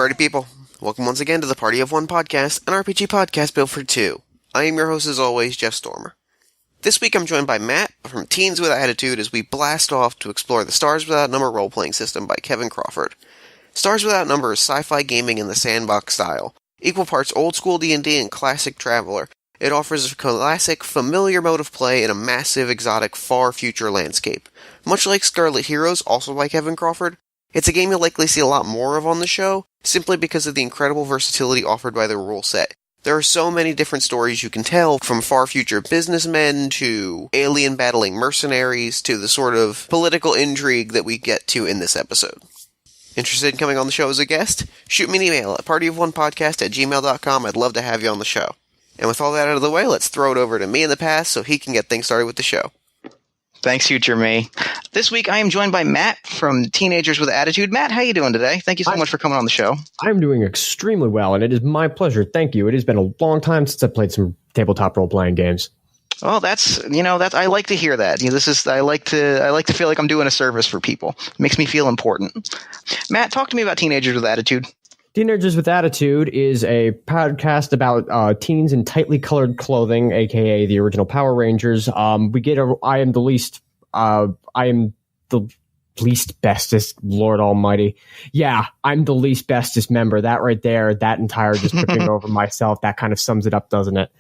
party people. Welcome once again to the Party of One podcast, an RPG podcast built for two. I am your host as always, Jeff Stormer. This week I'm joined by Matt from Teens with Attitude as we blast off to explore the Stars Without Number role-playing system by Kevin Crawford. Stars Without Number is sci-fi gaming in the sandbox style. Equal parts old-school D&D and classic Traveler, it offers a classic, familiar mode of play in a massive, exotic, far-future landscape. Much like Scarlet Heroes, also by Kevin Crawford, it's a game you'll likely see a lot more of on the show, simply because of the incredible versatility offered by the rule set. There are so many different stories you can tell, from far-future businessmen to alien-battling mercenaries to the sort of political intrigue that we get to in this episode. Interested in coming on the show as a guest? Shoot me an email at partyofonepodcast@gmail.com. I'd love to have you on the show. And with all that out of the way, let's throw it over to me in the past so he can get things started with the show. Thanks, future me. This week I am joined by Matt from Teenagers with Attitude. Matt, how you doing today? Thank you so much for coming on the show. I'm doing extremely well, and it is my pleasure. Thank you. It has been a long time since I played some tabletop role-playing games. Well, that's I like to hear that. I like to feel like I'm doing a service for people. It makes me feel important. Matt, talk to me about Teenagers with Attitude. Teenagers with Attitude is a podcast about teens in tightly colored clothing, aka the original Power Rangers. I am the least bestest, Lord Almighty. Yeah, I'm the least bestest member. That right there, that entire just tripping over myself, that kind of sums it up, doesn't it?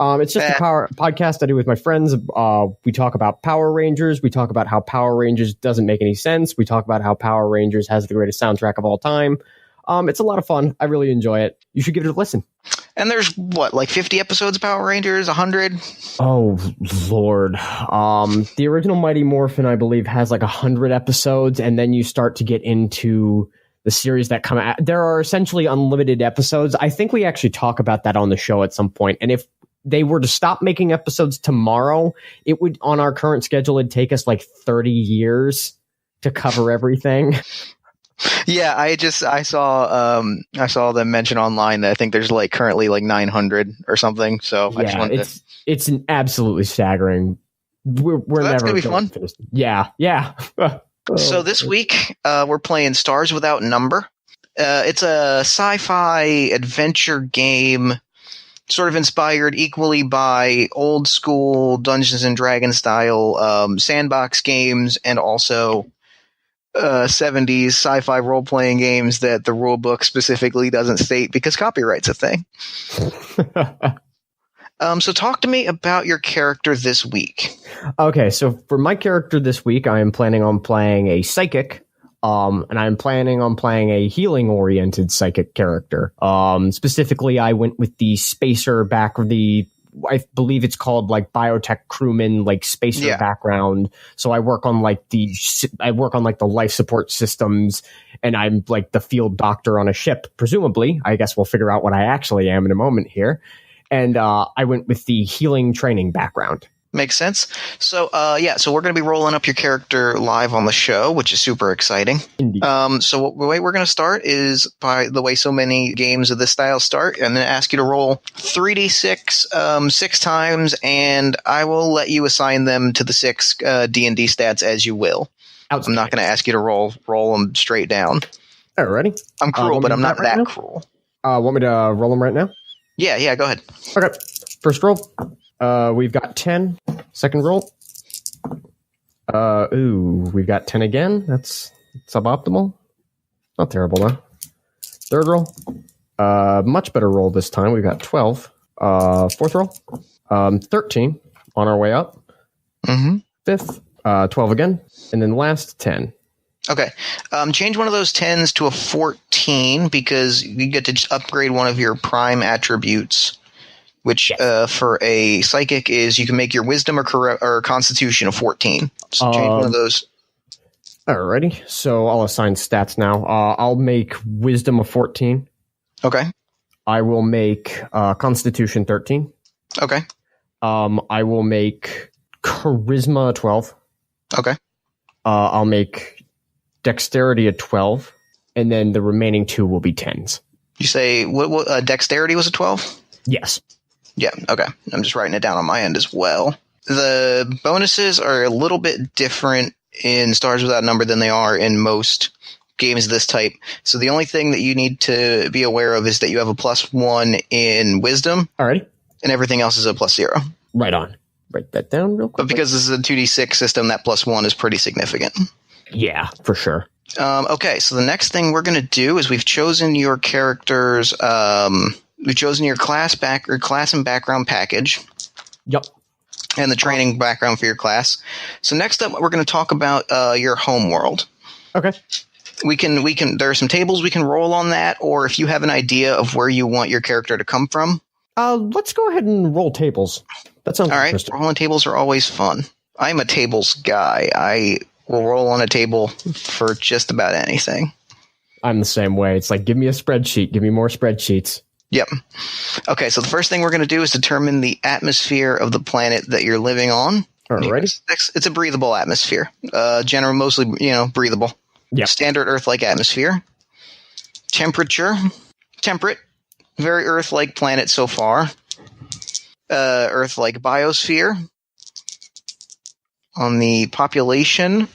It's just a power podcast I do with my friends. We talk about Power Rangers. We talk about how Power Rangers doesn't make any sense. We talk about how Power Rangers has the greatest soundtrack of all time. It's a lot of fun. I really enjoy it. You should give it a listen. And there's, 50 episodes of Power Rangers? 100? Oh, Lord. The original Mighty Morphin, I believe, has 100 episodes, and then you start to get into the series that come out. There are essentially unlimited episodes. I think we actually talk about that on the show at some point. And if they were to stop making episodes tomorrow, it would, on our current schedule, it'd take us 30 years to cover everything. Yeah, I saw them mention online that I think there's currently 900 or something. So I just wanted it's an absolutely staggering. We're that's never gonna be fun. Yeah. So this week we're playing Stars Without Number. It's a sci-fi adventure game, sort of inspired equally by old school Dungeons and Dragons style sandbox games and also 70s sci-fi role-playing games that the rule book specifically doesn't state because copyright's a thing. So talk to me about your character this week. Okay, so for my character this week, I am planning on playing a psychic, and I'm planning on playing a healing-oriented psychic character. Specifically, I went with the spacer I believe it's called biotech crewman, spacer background. So I work on the life support systems, and I'm the field doctor on a ship, presumably. I guess we'll figure out what I actually am in a moment here. And I went with the healing training background. Makes sense. So, so we're going to be rolling up your character live on the show, which is super exciting. Indeed. So the way we're going to start is by the way so many games of this style start. I'm going to ask you to roll 3d6 6 times, and I will let you assign them to the 6 D&D stats as you will. I'm not going to ask you to roll them straight down. Alrighty. I'm cruel, but I'm not that cruel. Want me to roll them right now? Yeah, go ahead. Okay. First roll. We've got 10. Second roll. We've got 10 again. That's suboptimal. Not terrible, though. Third roll. Much better roll this time. We've got 12. Fourth roll. 13 on our way up. Mm-hmm. Fifth. 12 again. And then last, 10. Okay. Change one of those 10s to a 14 because you get to just upgrade one of your prime attributes, which for a psychic is you can make your wisdom or constitution a 14. So change one of those. Alrighty. So I'll assign stats now. I'll make wisdom a 14. Okay. I will make constitution 13. Okay. I will make charisma 12. Okay. I'll make dexterity a 12, and then the remaining 2 will be 10s. You say what dexterity was a 12? Yes. Yeah, okay. I'm just writing it down on my end as well. The bonuses are a little bit different in Stars Without Number than they are in most games of this type. So the only thing that you need to be aware of is that you have a +1 in wisdom, Alrighty. and everything else is a +0. Right on. Write that down real quick. But because this is a 2d6 system, that +1 is pretty significant. Yeah, for sure. Okay, so the next thing we're going to do is we've chosen your characters. We've chosen your class and background package. Yep. And the training background for your class. So next up, we're going to talk about your home world. Okay. There are some tables we can roll on that, or if you have an idea of where you want your character to come from. Let's go ahead and roll tables. That sounds All right. interesting. Rolling tables are always fun. I'm a tables guy. I will roll on a table for just about anything. I'm the same way. It's like, give me a spreadsheet. Give me more spreadsheets. Yep. Okay, so the first thing we're going to do is determine the atmosphere of the planet that you're living on. Alrighty. It's a breathable atmosphere. Generally, mostly, breathable. Yep. Standard Earth-like atmosphere. Temperature. Temperate. Very Earth-like planet so far. Earth-like biosphere. On the population,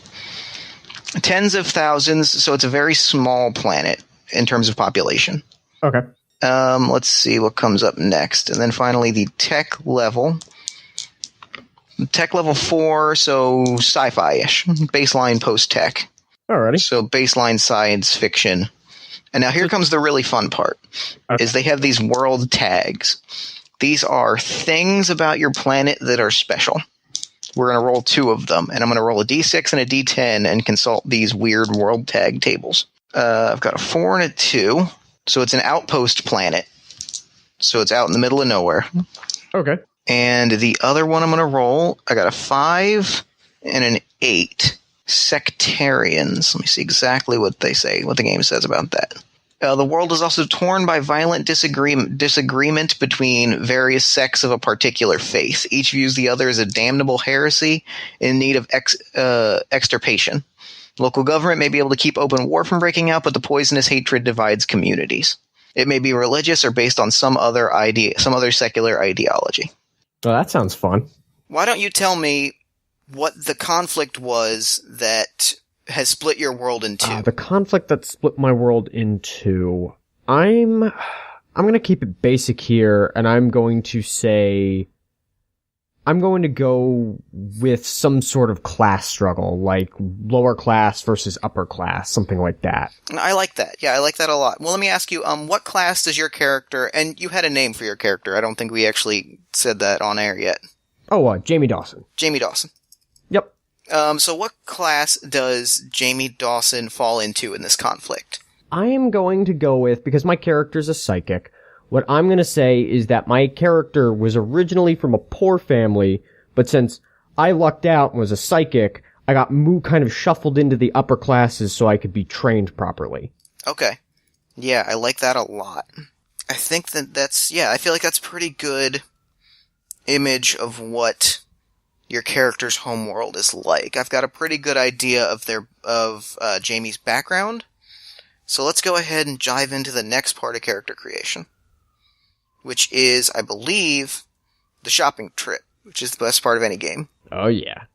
tens of thousands, so it's a very small planet in terms of population. Okay. Let's see what comes up next. And then finally, the tech level. Tech level 4, so sci-fi-ish. Baseline post-tech. Alrighty. So baseline science fiction. And now here comes the really fun part, is they have these world tags. These are things about your planet that are special. We're going to roll 2 of them, and I'm going to roll a d6 and a d10 and consult these weird world tag tables. I've got a 4 and a 2. So it's an outpost planet. So it's out in the middle of nowhere. Okay. And the other one I'm going to roll, I got a 5 and an 8. Sectarians. Let me see exactly what they say, what the game says about that. The world is also torn by violent disagreement between various sects of a particular faith. Each views the other as a damnable heresy in need of extirpation. Local government may be able to keep open war from breaking out, but the poisonous hatred divides communities. It may be religious or based on some other secular ideology. Well, that sounds fun. Why don't you tell me what the conflict was that has split your world in two? The conflict that split my world in two. I'm going to keep it basic here, and I'm going to say I'm going to go with some sort of class struggle, like lower class versus upper class, something like that. I like that. Yeah, I like that a lot. Well, let me ask you, what class does your character, and you had a name for your character. I don't think we actually said that on air yet. Oh, Jamie Dawson. Jamie Dawson. Yep. So what class does Jamie Dawson fall into in this conflict? I am going to go with, because my character's a psychic, what I'm going to say is that my character was originally from a poor family, but since I lucked out and was a psychic, I got kind of shuffled into the upper classes so I could be trained properly. Okay. Yeah, I like that a lot. I think I feel like that's pretty good image of what your character's homeworld is like. I've got a pretty good idea of Jamie's background. So let's go ahead and dive into the next part of character creation, which is, I believe, the shopping trip, which is the best part of any game. Oh, yeah.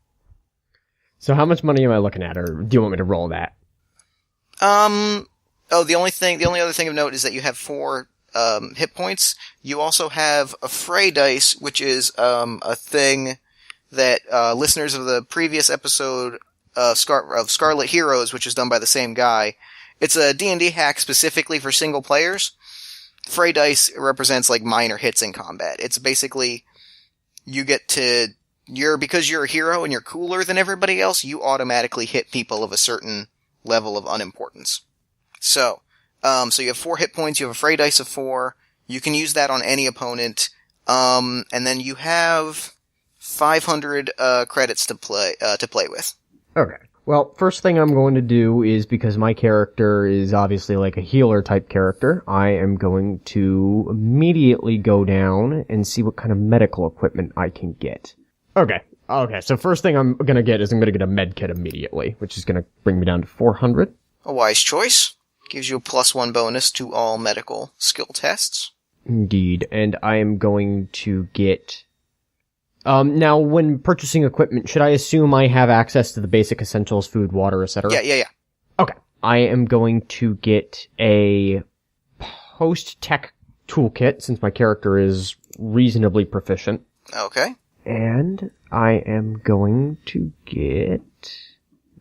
So how much money am I looking at, or do you want me to roll that? The only other thing of note is that you have 4 hit points. You also have a fray dice, which is a thing that listeners of the previous episode of Scarlet Heroes, which is done by the same guy, it's a D&D hack specifically for single players. Fray dice represents like minor hits in combat. It's basically because you're a hero and you're cooler than everybody else, you automatically hit people of a certain level of unimportance. So you have 4 hit points, you have a fray dice of 4, you can use that on any opponent, and then you have 500 credits to play with. Okay. Well, first thing I'm going to do is, because my character is obviously like a healer type character, I am going to immediately go down and see what kind of medical equipment I can get. Okay, so first thing I'm going to get is I'm going to get a med kit immediately, which is going to bring me down to 400. A wise choice. Gives you a +1 bonus to all medical skill tests. Indeed, and I am going to get... now, when purchasing equipment, should I assume I have access to the basic essentials, food, water, etc.? Yeah. Okay. I am going to get a post-tech toolkit, since my character is reasonably proficient. Okay. And I am going to get...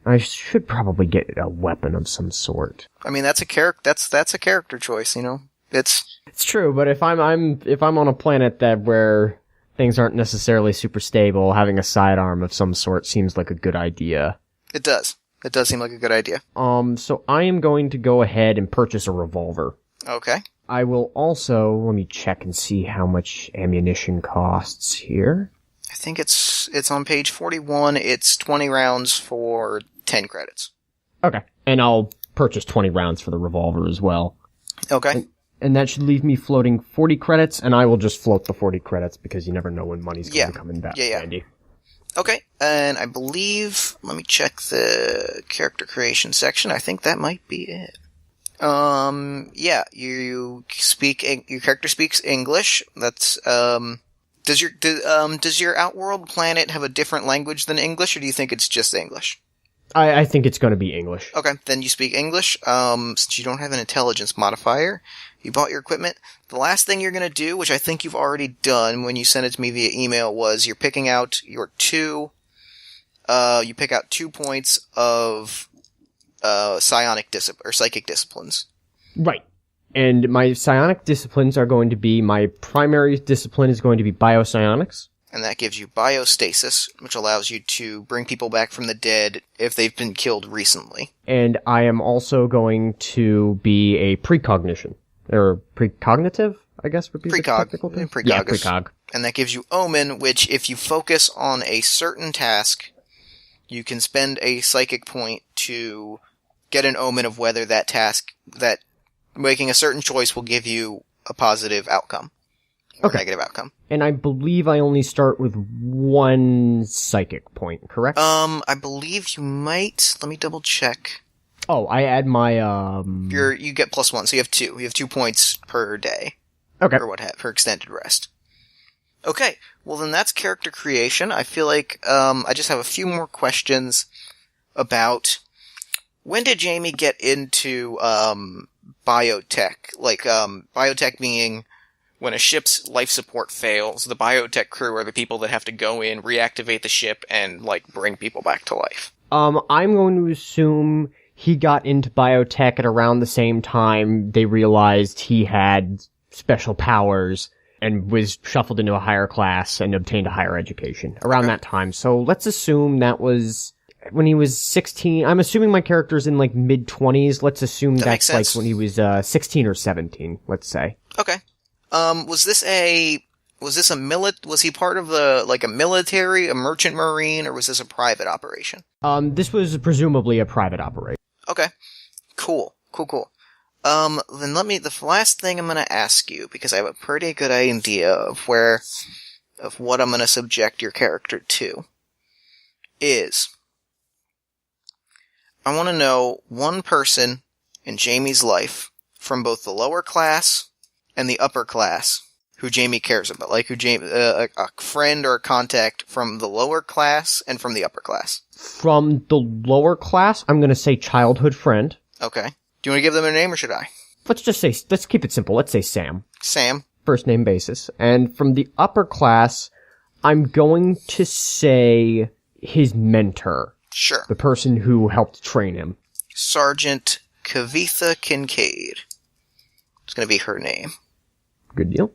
I should probably get a weapon of some sort. I mean, that's a character choice, you know? It's true, but if I'm on a planet where things aren't necessarily super stable, having a sidearm of some sort seems like a good idea. It does. It does seem like a good idea. So I am going to go ahead and purchase a revolver. Okay. I will also, let me check and see how much ammunition costs here. I think it's on page 41. It's 20 rounds for 10 credits. Okay. And I'll purchase 20 rounds for the revolver as well. Okay. And that should leave me floating 40 credits, and I will just float the 40 credits because you never know when money's going to come in that handy. Okay, and I believe, let me check the character creation section. I think that might be it. Yeah, your character speaks English. That's, does your Outworld planet have a different language than English, or do you think it's just English? I think it's going to be English. Okay, then you speak English. Since you don't have an intelligence modifier, you bought your equipment. The last thing you're going to do, which I think you've already done when you sent it to me via email, was you're picking out you pick out 2 points of psychic disciplines. Right. And my psionic disciplines are going to be, my primary discipline is going to be biopsionics. And that gives you biostasis, which allows you to bring people back from the dead if they've been killed recently. And I am also going to be a precognition. Or precognitive, I guess would be the technical term? Yeah, precog. And that gives you omen, which if you focus on a certain task, you can spend a psychic point to get an omen of whether that task, that making a certain choice will give you a positive outcome. Or negative outcome. And I believe I only start with 1 psychic point, correct? I believe you might. Let me double check. Oh, I add my, You get +1, so you have 2. You have 2 points per day. Okay. Or per extended rest. Okay, well then that's character creation. I feel like, I just have a few more questions about when did Jamie get into, biotech? Like, biotech being when a ship's life support fails, the biotech crew are the people that have to go in, reactivate the ship, and, like, bring people back to life. I'm going to assume he got into biotech at around the same time they realized he had special powers and was shuffled into a higher class and obtained a higher education around that time. So let's assume that was when he was 16. I'm assuming my character's in, like, mid-20s. Let's assume that's, like, when he was 16 or 17, let's say. Okay. Was he part of a military, a merchant marine, or was this a private operation? This was presumably a private operation. Okay. Cool. Then the last thing I'm gonna ask you, because I have a pretty good idea of what I'm gonna subject your character to, is, I wanna know one person in Jamie's life, from both the lower class and the upper class, who Jamie cares about, like a friend or a contact from the lower class and from the upper class. From the lower class, I'm going to say childhood friend. Okay. Do you want to give them a name or should I? Let's keep it simple. Let's say Sam. Sam. First name basis. And from the upper class, I'm going to say his mentor. Sure. The person who helped train him. Sergeant Kavitha Kincaid. It's going to be her name. Good deal.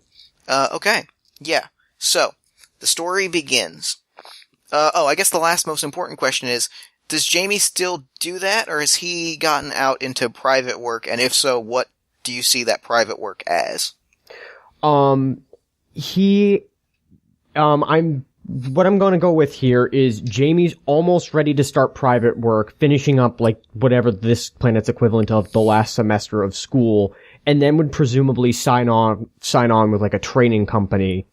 Okay. Yeah. So, the story begins. I guess the last most important question is, does Jamie still do that, or has he gotten out into private work, and if so, what do you see that private work as? What I'm going to go with here is Jamie's almost ready to start private work, finishing up, like, whatever this planet's equivalent of the last semester of school, and then would presumably sign on with, like, a trading company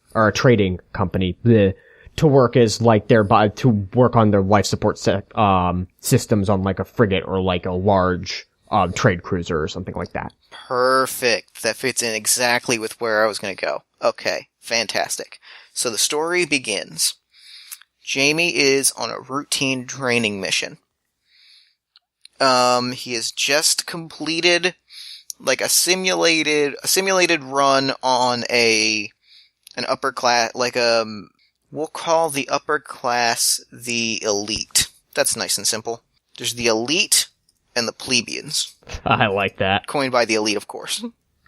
to work as, like, to work on their life support systems on, like, a frigate or, like, a large trade cruiser or something like that. Perfect. That fits in exactly with where I was going to go. Okay, fantastic. So the story begins. Jamie is on a routine training mission. He has just completed like a simulated run on an upper class, like we'll call the upper class the elite. That's nice and simple. There's the elite and the plebeians. I like that. Coined by the elite, of course.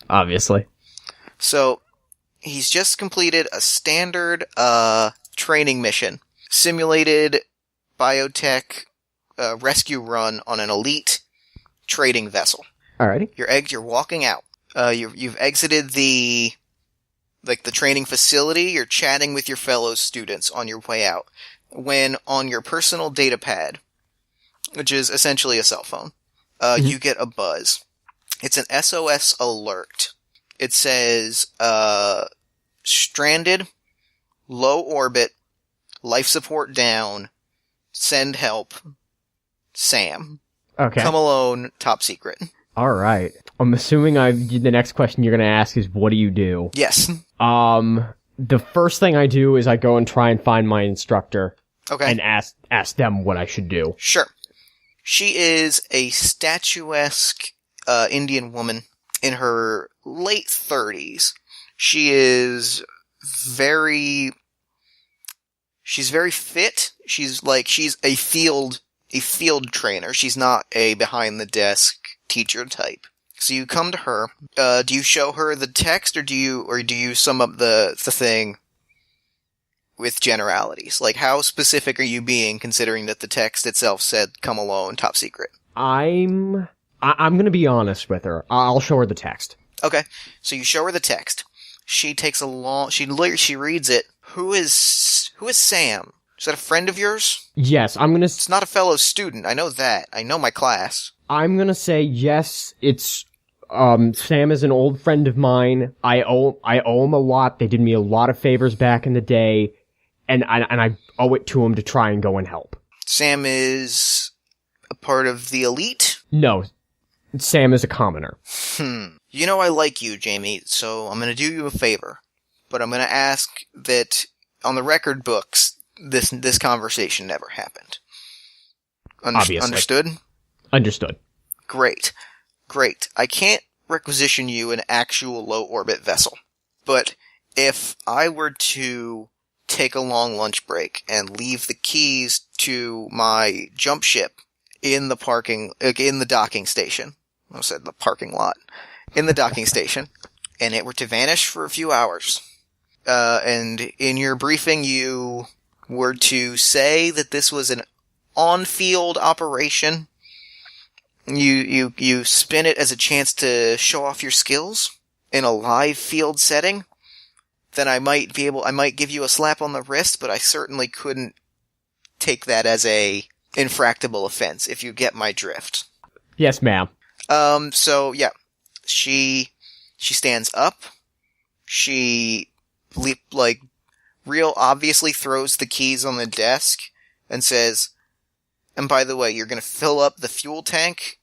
Obviously. So, he's just completed a standard training mission. Simulated biotech rescue run on an elite trading vessel. Alrighty. You're walking out. You've exited the training facility. You're chatting with your fellow students on your way out. When on your personal data pad, which is essentially a cell phone, you get a buzz. It's an SOS alert. It says, stranded, low orbit, life support down, send help, Sam. Okay. Come alone, top secret. All right. I'm assuming the next question you're going to ask is, what do you do? Yes. The first thing I do is I go and try and find my instructor. Okay. And ask them what I should do. Sure. She is a statuesque Indian woman in her late 30s. She's very fit. She's a field trainer. She's not a behind the desk teacher type. So you come to her. Do you show her the text, or do you sum up the thing with generalities? Like, how specific are you being, considering that the text itself said "come alone, top secret"? I'm gonna be honest with her. I'll show her the text. Okay, so you show her the text. She takes she reads it. Who is Sam? Is that a friend of yours? Yes, It's not a fellow student. I know that. I know my class. I'm gonna say yes. It's Sam is an old friend of mine. I owe him a lot. They did me a lot of favors back in the day, and I owe it to him to try and go and help. Sam is a part of the elite? No, Sam is a commoner. You know I like you, Jamie, so I'm gonna do you a favor. But I'm gonna ask that on the record books, this conversation never happened. Obviously. Understood? Understood. Great. I can't requisition you an actual low-orbit vessel. But if I were to take a long lunch break and leave the keys to my jump ship in the docking station, I said the parking lot, in the docking station, and it were to vanish for a few hours, and in your briefing you were to say that this was an on-field operation, you spin it as a chance to show off your skills in a live field setting, then I might give you a slap on the wrist, but I certainly couldn't take that as a infractable offense, if you get my drift. Yes, ma'am. So yeah, she stands up, she real obviously throws the keys on the desk and says, and by the way, you're going to fill up the fuel tank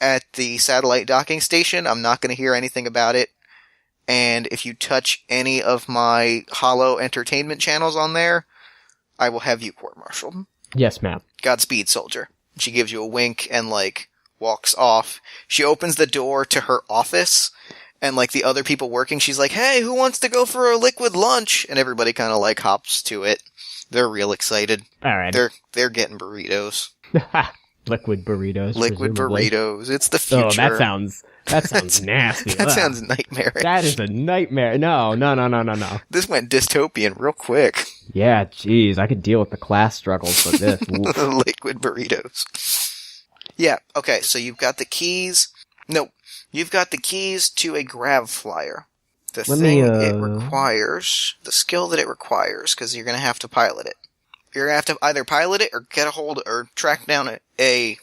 at the satellite docking station. I'm not going to hear anything about it. And if you touch any of my hollow entertainment channels on there, I will have you court-martialed. Yes, ma'am. Godspeed, soldier. She gives you a wink and, walks off. She opens the door to her office, and, the other people working, she's like, hey, who wants to go for a liquid lunch? And everybody kind of, hops to it. They're real excited. All right. They're getting burritos. Liquid burritos. Liquid presumably. burritos. It's the future. Oh, that sounds nasty. That sounds nightmarish. That is a nightmare. No. This went dystopian real quick. Yeah, jeez, I could deal with the class struggles, but this. Liquid burritos. Yeah, okay, so you've got the keys. No, you've got the keys to a grav flyer. The skill that it requires, because you're going to have to pilot it. You're going to have to either pilot it or get a hold or track down a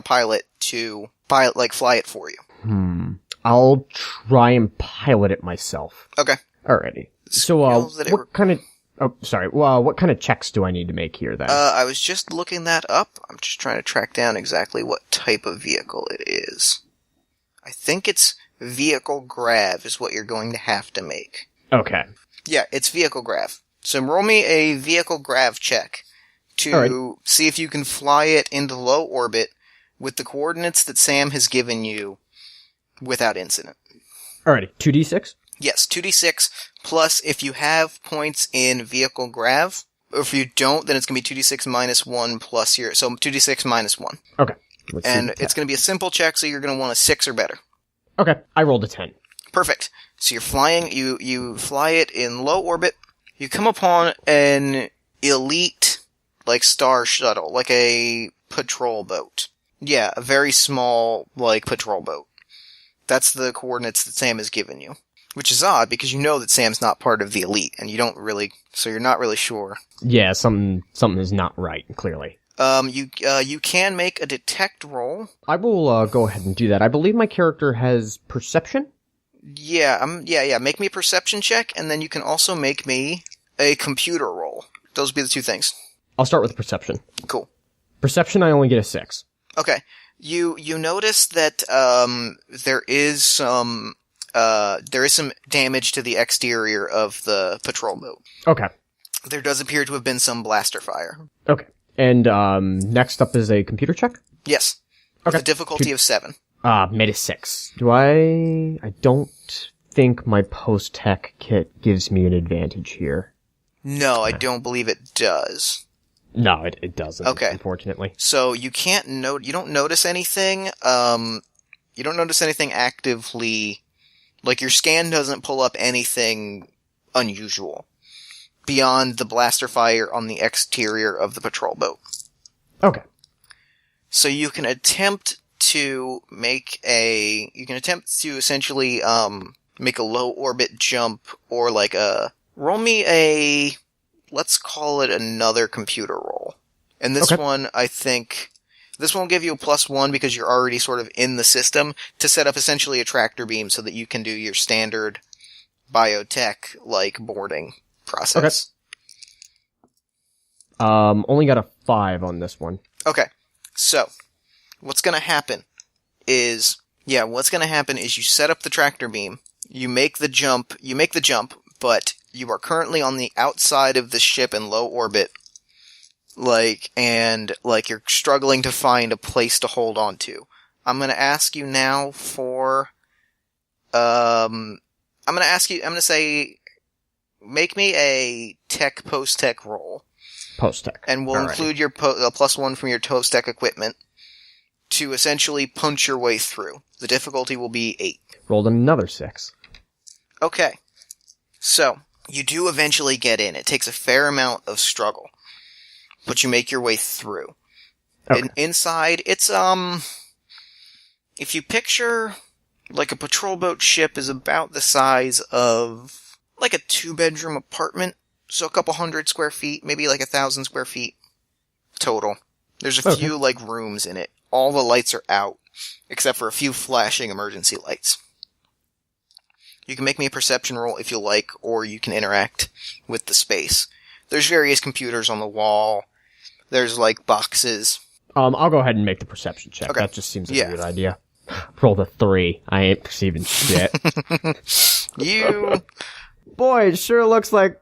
pilot to fly it for you. I'll try and pilot it myself. Okay. Alrighty. So, what kind of checks do I need to make here then? I was just looking that up. I'm just trying to track down exactly what type of vehicle it is. I think it's vehicle grav is what you're going to have to make. Okay. Yeah, it's vehicle grav. So roll me a vehicle grav check to see if you can fly it into low orbit with the coordinates that Sam has given you without incident. Alrighty, 2d6? Yes, 2d6, plus if you have points in vehicle grav, or if you don't, then it's going to be 2d6 minus 1 plus your... So 2d6 minus 1. Okay. Let's And see. it's going to be a simple check, so you're going to want a 6 or better. Okay, I rolled a 10. Perfect. So you're flying, you fly it in low orbit. You come upon an elite, like, star shuttle, like a patrol boat. Yeah, a very small, like, patrol boat. That's the coordinates that Sam has given you. Which is odd, because you know that Sam's not part of the elite, and you don't really, so you're not really sure. Yeah, something is not right, clearly. You can make a detect roll. I will go ahead and do that. I believe my character has perception? Yeah, make me a perception check, and then you can also make me a computer roll. Those would be the two things. I'll start with perception. Cool. Perception, I only get a 6. Okay. You notice that, there is some damage to the exterior of the patrol boat. Okay. There does appear to have been some blaster fire. Okay. And next up is a computer check? Yes. Okay. With a difficulty of 7. Made a 6. I don't think my post-tech kit gives me an advantage here. No, I don't believe it does. No, it doesn't, Okay. Unfortunately. So you you don't notice anything, you don't notice anything actively, like your scan doesn't pull up anything unusual beyond the blaster fire on the exterior of the patrol boat. Okay. So you can attempt to essentially, make a low orbit jump, or like roll me let's call it another computer roll. And this Okay. one, I think, this one will give you a +1 because you're already sort of in the system to set up essentially a tractor beam so that you can do your standard biotech, like, boarding process. Only got a 5 on this one. Okay. So, what's gonna happen is you set up the tractor beam, you make the jump, but you are currently on the outside of the ship in low orbit, and you're struggling to find a place to hold on to. I'm gonna ask you now for, I'm gonna say, make me a post-tech roll. Post-tech. And we'll Alrighty. include your +1 from your post-tech equipment to essentially punch your way through. The difficulty will be 8. Rolled another 6. Okay. So, you do eventually get in. It takes a fair amount of struggle. But you make your way through. Okay. Inside, it's, if you picture, like a patrol boat ship is about the size of, like a 2-bedroom apartment. So a couple hundred square feet, maybe like 1,000 square feet total. There's a few, like, rooms in it. All the lights are out, except for a few flashing emergency lights. You can make me a perception roll if you like, or you can interact with the space. There's various computers on the wall. There's, like, boxes. I'll go ahead and make the perception check. Okay. That just seems like a good idea. Rolled a 3. I ain't perceiving shit. Boy, it sure looks like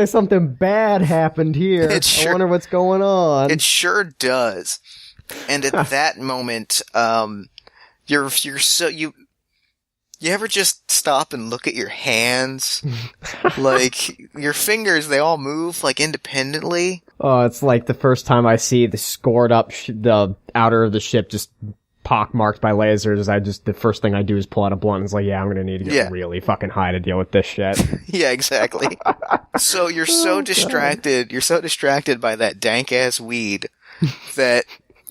something bad happened here. I wonder what's going on. It sure does. And at that moment, you ever just stop and look at your hands? Like, your fingers, they all move, like, independently. Oh, it's like the first time I see the scored up, the outer of the ship just pockmarked by lasers. The first thing I do is pull out a blunt and it's like, yeah, I'm gonna need to get really fucking high to deal with this shit. Yeah, exactly. So you're so distracted by that dank ass weed that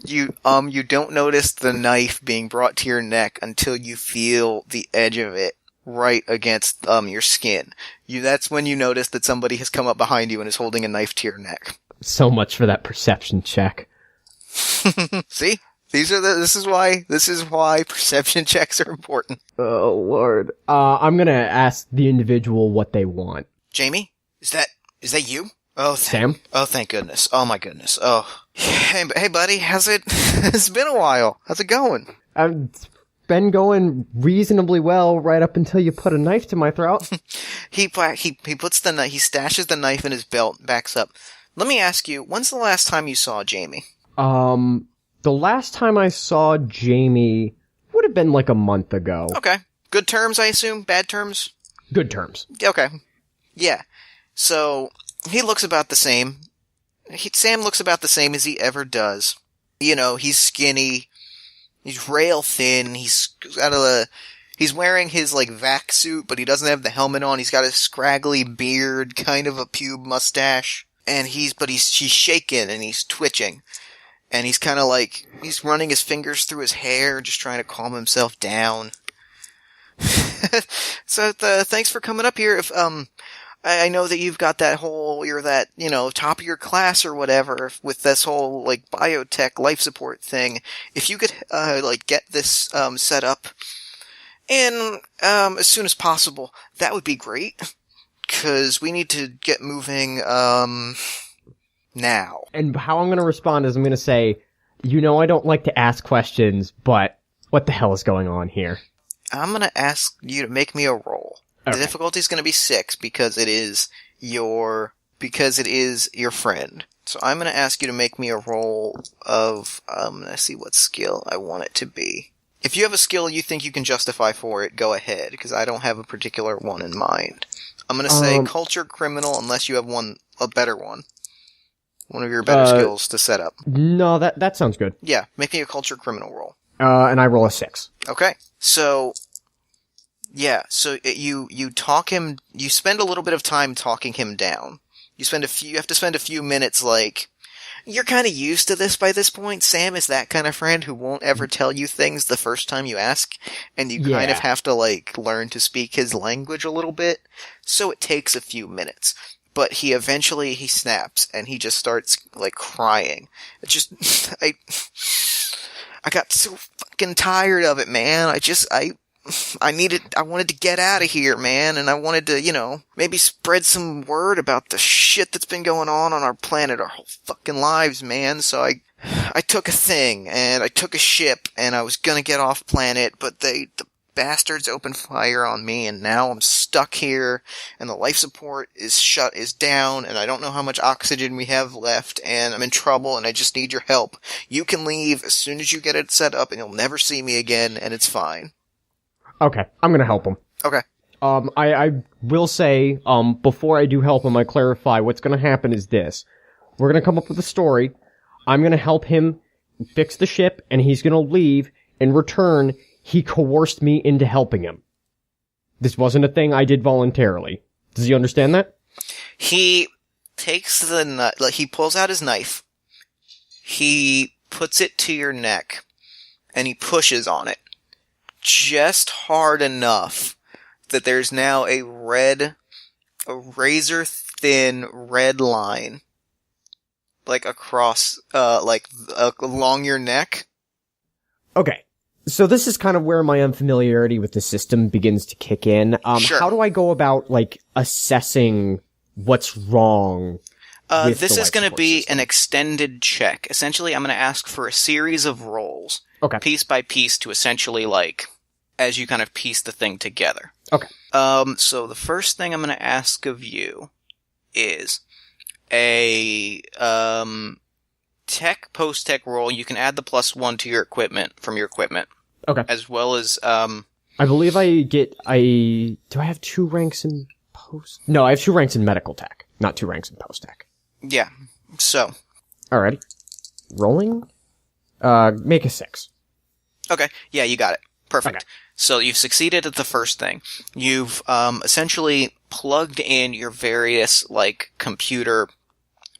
you don't notice the knife being brought to your neck until you feel the edge of it right against your skin. That's when you notice that somebody has come up behind you and is holding a knife to your neck. So much for that perception check. See? This is why perception checks are important. Oh Lord. I'm gonna ask the individual what they want. Jamie? Is that you? Oh, Sam? Oh, thank goodness. Oh my goodness. Oh. Hey buddy, it's been a while. How's it going? It's been going reasonably well right up until you put a knife to my throat. He stashes the knife in his belt, backs up. Let me ask you, when's the last time you saw Jamie? The last time I saw Jamie would have been like a month ago. Okay. Good terms, I assume? Bad terms? Good terms. Okay. Yeah. So, he looks about the same. Sam looks about the same as he ever does. You know, he's skinny. He's rail thin. He's wearing his, like, vac suit, but he doesn't have the helmet on. He's got a scraggly beard, kind of a pube mustache. And he's shaking and he's twitching. And he's kind of like, he's running his fingers through his hair, just trying to calm himself down. So, thanks for coming up here. If, I know that you've got you're that, top of your class or whatever with this whole, like, biotech life support thing. If you could, get this, set up and, as soon as possible, that would be great. 'Cause we need to get moving, now. And how I'm going to respond is I'm going to say, I don't like to ask questions, but what the hell is going on here? I'm gonna ask you to make me a roll. Okay. The difficulty is gonna be 6 because it is your friend. So I'm gonna ask you to make me a roll of, let's see what skill I want it to be. If you have a skill you think you can justify for it, go ahead, because I don't have a particular one in mind. I'm gonna say culture criminal unless you have a better one. One of your better skills to set up. No, that sounds good. Yeah, make me a culture criminal roll. And I roll a 6. Okay. So, yeah, you talk him, you spend a little bit of time talking him down. You have to spend a few minutes, like, you're kind of used to this by this point. Sam is that kind of friend who won't ever tell you things the first time you ask, and you kind of have to, like, learn to speak his language a little bit, so it takes a few minutes. But he eventually snaps, and he just starts, like, crying. It just, I got so fucking tired of it, man. I wanted to get out of here, man, and I wanted to, maybe spread some word about the shit that's been going on our planet our whole fucking lives, man. So I took a thing, and I took a ship, and I was gonna get off planet, but the bastards opened fire on me, and now I'm stuck here, and the life support is down, and I don't know how much oxygen we have left, and I'm in trouble, and I just need your help. You can leave as soon as you get it set up, and you'll never see me again, and it's fine. Okay, I'm gonna help him. Okay. I will say, before I do help him, I clarify what's gonna happen is this. We're gonna come up with a story. I'm gonna help him fix the ship, and he's gonna leave. In return, he coerced me into helping him. This wasn't a thing I did voluntarily. Does he understand that? He takes he pulls out his knife. He puts it to your neck, and he pushes on it. Just hard enough that there's now a razor thin red line, like across, along your neck. Okay. So this is kind of where my unfamiliarity with the system begins to kick in. Sure. How do I go about, assessing what's wrong? This is going to be an extended check. Essentially, I'm going to ask for a series of rolls. Okay. Piece by piece to essentially, as you kind of piece the thing together. Okay. So the first thing I'm going to ask of you is a, post-tech roll. You can add the +1 to your equipment, from your equipment. Okay. As well as, I believe do I have 2 ranks in post? No, I have 2 ranks in medical tech, not 2 ranks in post-tech. Yeah. So. Alrighty. Rolling? Make a 6. Okay. Yeah, you got it. Perfect. Okay. So you've succeeded at the first thing. You've, essentially plugged in your various, computer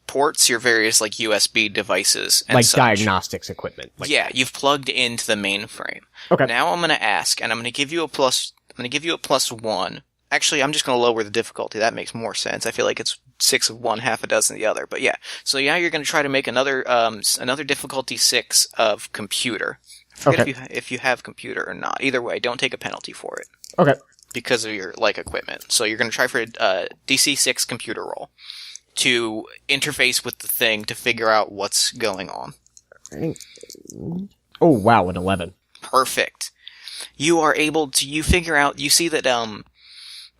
ports, your various, USB devices and such. Diagnostics equipment. You've plugged into the mainframe. Okay. Now I'm gonna ask, and I'm gonna give you a +1. Actually, I'm just gonna lower the difficulty. That makes more sense. I feel like it's 6 of one, half a dozen of the other. But yeah. So yeah, you're gonna try to make another difficulty 6 of computer. I forget if you have computer or not. Either way, don't take a penalty for it. Okay. Because of your, equipment. So you're gonna try for a DC 6 computer roll to interface with the thing to figure out what's going on. Oh, wow, an 11. Perfect. You are able to, you see that,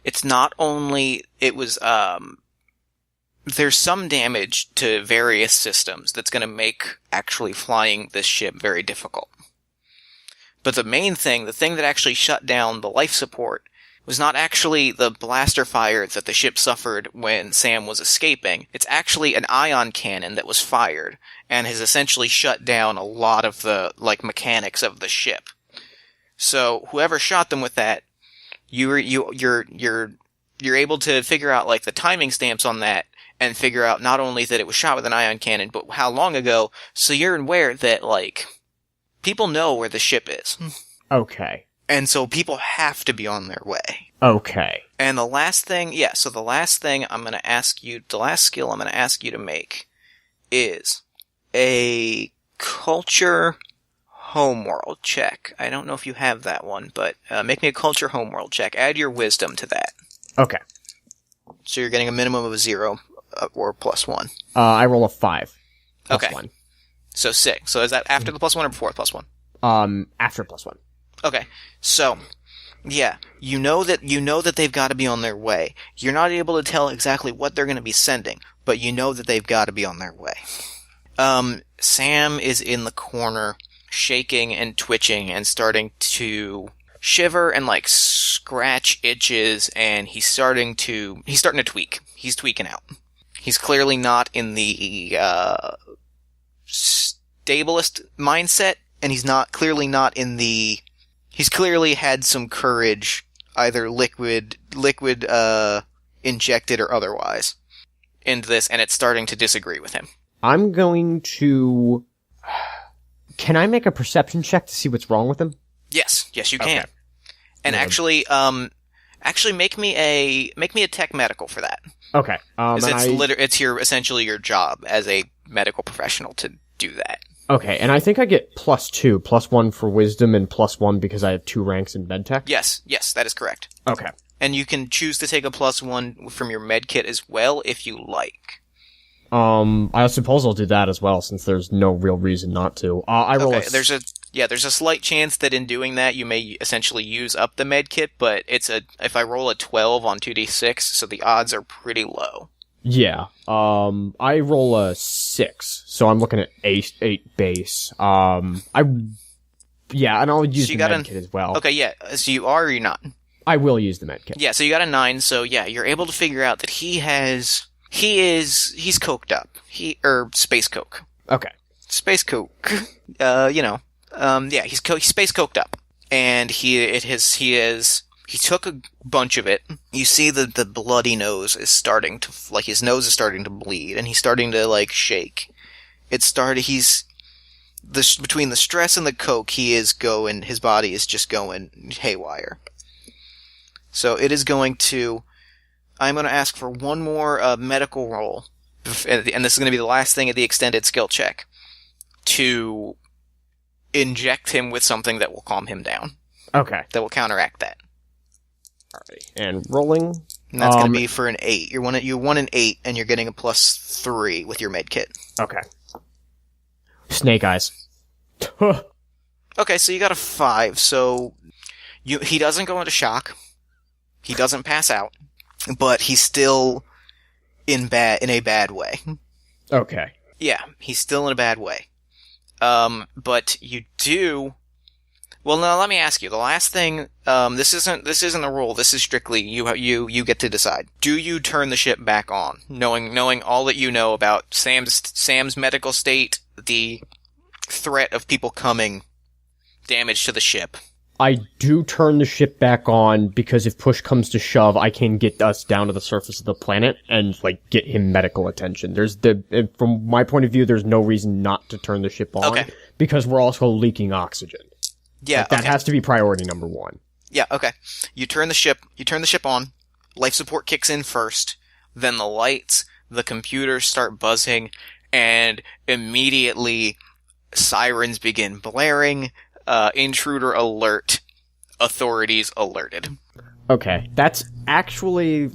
it's not only, it was, there's some damage to various systems that's going to make actually flying this ship very difficult. But the main thing, the thing that actually shut down the life support, was not actually the blaster fire that the ship suffered when Sam was escaping. It's actually an ion cannon that was fired, and has essentially shut down a lot of the, mechanics of the ship. So, whoever shot them with that, you're able to figure out, the timing stamps on that, and figure out not only that it was shot with an ion cannon, but how long ago, so you're aware that, people know where the ship is. Okay. And so people have to be on their way. Okay. And the last thing the last skill I'm going to ask you to make is a culture homeworld check. I don't know if you have that one, but make me a culture homeworld check. Add your wisdom to that. Okay. So you're getting a minimum of a 0 or +1. I roll a 5. Okay. +1. So 6. So is that after the +1 or before the +1? After +1. Okay. So, yeah, you know that they've got to be on their way. You're not able to tell exactly what they're going to be sending, but you know that they've got to be on their way. Sam is in the corner, shaking and twitching and starting to shiver and scratch itches, and he's starting to tweak. He's tweaking out. He's clearly not in the stablest mindset, and he's clearly had some courage, either liquid injected or otherwise, into this, and it's starting to disagree with him. I'm going to... Can I make a perception check to see what's wrong with him? Yes, you can. Okay. And actually make me a tech medical for that. Okay. It's essentially your job as a medical professional to do that. Okay, and I think I get +2, +1 for wisdom, and +1 because I have 2 ranks in medtech? Yes, that is correct. Okay. And you can choose to take a +1 from your med kit as well, if you like. I suppose I'll do that as well, since there's no real reason not to. I roll there's a slight chance that in doing that you may essentially use up the med kit, but if I roll a 12 on 2d6, so the odds are pretty low. Yeah. I roll a 6, so I'm looking at 8 base. And I'll use the med kit as well. Okay, yeah. So you are or you're not? I will use the med kit. Yeah, so you got a 9, so yeah, you're able to figure out that he's coked up. Space coke. Okay. Space coke. He's space coked up. And he took a bunch of it. You see the bloody nose is starting to, his nose is starting to bleed, and he's starting to, shake. Between the stress and the coke, his body is just going haywire. So I'm going to ask for one more medical roll, and this is going to be the last thing at the extended skill check, to inject him with something that will calm him down. Okay. That will counteract that. Alright, and rolling. And that's going to be for an 8. You won an 8, and you're getting a +3 with your med kit. Okay. Snake eyes. Okay, so you got a 5. So he doesn't go into shock. He doesn't pass out, but he's still in a bad way. Okay. Yeah, he's still in a bad way. But you do. Well, now let me ask you. The last thing. This isn't the rule. This is strictly you get to decide. Do you turn the ship back on, knowing all that you know about Sam's medical state, the threat of people coming, damage to the ship? I do turn the ship back on because if push comes to shove, I can get us down to the surface of the planet and get him medical attention. From my point of view, there's no reason not to turn the ship on because we're also leaking oxygen. Yeah, that has to be priority number 1. Yeah, okay. You turn the ship on. Life support kicks in first. Then the lights, the computers start buzzing, and immediately sirens begin blaring. Intruder alert. Authorities alerted. Okay, that's actually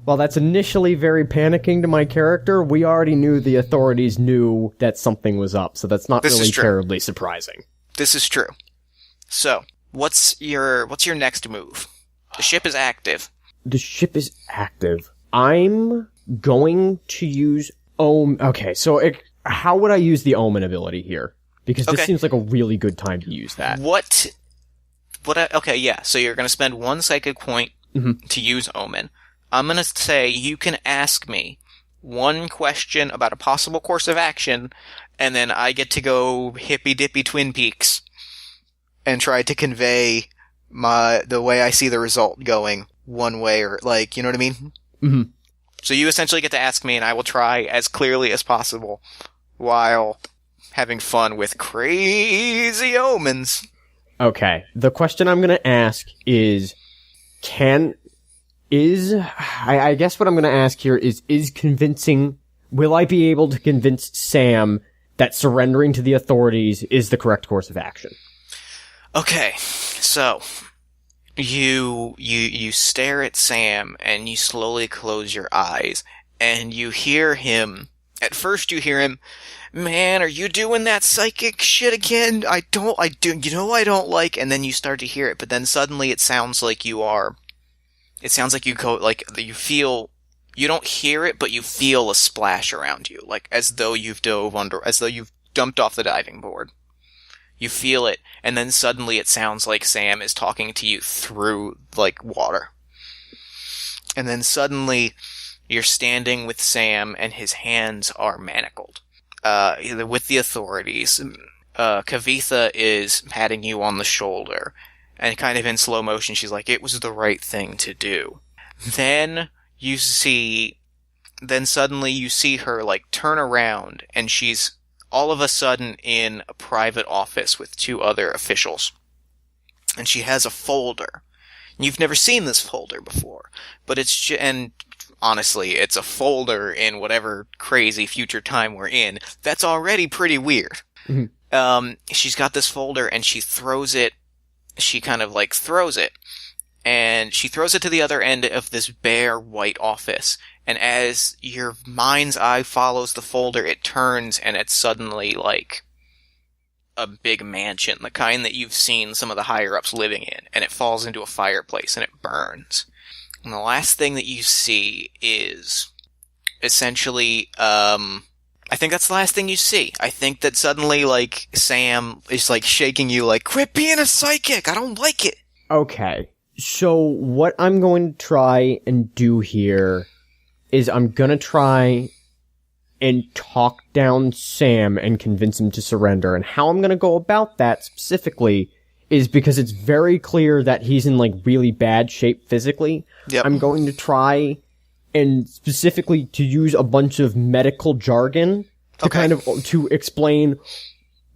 that's initially very panicking to my character. We already knew the authorities knew that something was up, so that's not really terribly surprising. This is true. So, what's your next move? The ship is active. The ship is active. I'm going to use Omen. Okay, so how would I use the Omen ability here? Because this seems like a really good time to use that. Okay, yeah. So you're going to spend 1 psychic point to use Omen. I'm going to say you can ask me 1 question about a possible course of action, and then I get to go hippy-dippy Twin Peaks and try to convey the way I see the result going one way, or, like, you know what I mean? Mm-hmm. So you essentially get to ask me, and I will try as clearly as possible while having fun with crazy omens. Okay. The question I'm going to ask is, I guess what I'm going to ask here is convincing, will I be able to convince Sam that surrendering to the authorities is the correct course of action? Okay, so you stare at Sam and you slowly close your eyes and you hear him. At first you hear him, "Man, are you doing that psychic shit again? I don't like," and then you start to hear it, but then suddenly it sounds like you feel, you don't hear it, but you feel a splash around you, like as though you've dumped off the diving board. You feel it, and then suddenly it sounds like Sam is talking to you through, like, water. And then suddenly you're standing with Sam, and his hands are manacled. With the authorities. Kavitha is patting you on the shoulder, and kind of in slow motion, she's like, "It was the right thing to do." Then suddenly you see her, like, turn around, and she's all of a sudden in a private office with 2 other officials. And she has a folder. You've never seen this folder before, but and honestly, it's a folder in whatever crazy future time we're in. That's already pretty weird. Mm-hmm. She's got this folder and she throws it. She kind of like throws it, and she throws it to the other end of this bare white office. And as your mind's eye follows the folder, it turns and it's suddenly like a big mansion, the kind that you've seen some of the higher-ups living in, and it falls into a fireplace and it burns. And the last thing that you see is essentially, I think that's the last thing you see. I think that suddenly, like, Sam is, like, shaking you, like, "Quit being a psychic! I don't like it!" Okay. So what I'm going to try and do here is I'm going to try and talk down Sam and convince him to surrender. And how I'm going to go about that specifically is because it's very clear that he's in, like, really bad shape physically. Yep. I'm going to try and specifically to use a bunch of medical jargon to kind of to explain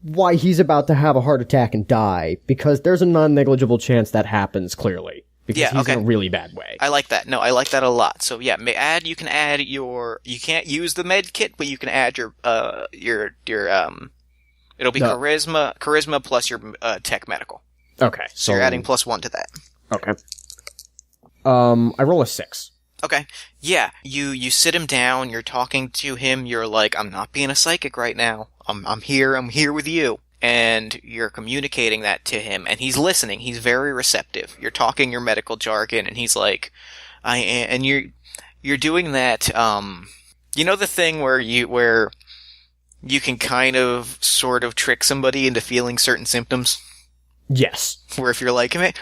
why he's about to have a heart attack and die, because there's a non-negligible chance that happens, clearly. Because he's in a really bad way. I like that. No, I like that a lot. So yeah, you can add you can't use the med kit, but you can add your it'll be charisma plus your tech medical. Okay. So you're adding +1 to that. Okay. I roll a 6. Okay. Yeah, you sit him down, you're talking to him, you're like, "I'm not being a psychic right now. I'm here with you." And you're communicating that to him, and he's listening. He's very receptive. You're talking your medical jargon, and he's like, "I am," and you're doing that. You know the thing where you can kind of sort of trick somebody into feeling certain symptoms. Yes. Where if you're like, "Hey,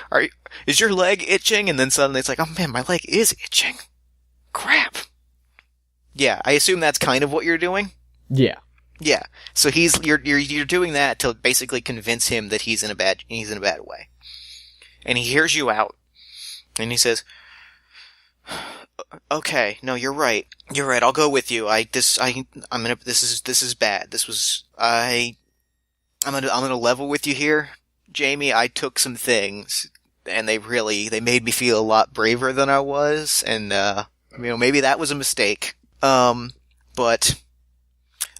is your leg itching?" And then suddenly it's like, "Oh man, my leg is itching. Crap." Yeah, I assume that's kind of what you're doing. Yeah. Yeah, so you're doing that to basically convince him that he's in a bad way, and he hears you out, and he says, "Okay, no, you're right. I'll go with you. This is bad. I'm gonna level with you here, Jamie. I took some things, and they made me feel a lot braver than I was, and maybe that was a mistake. But."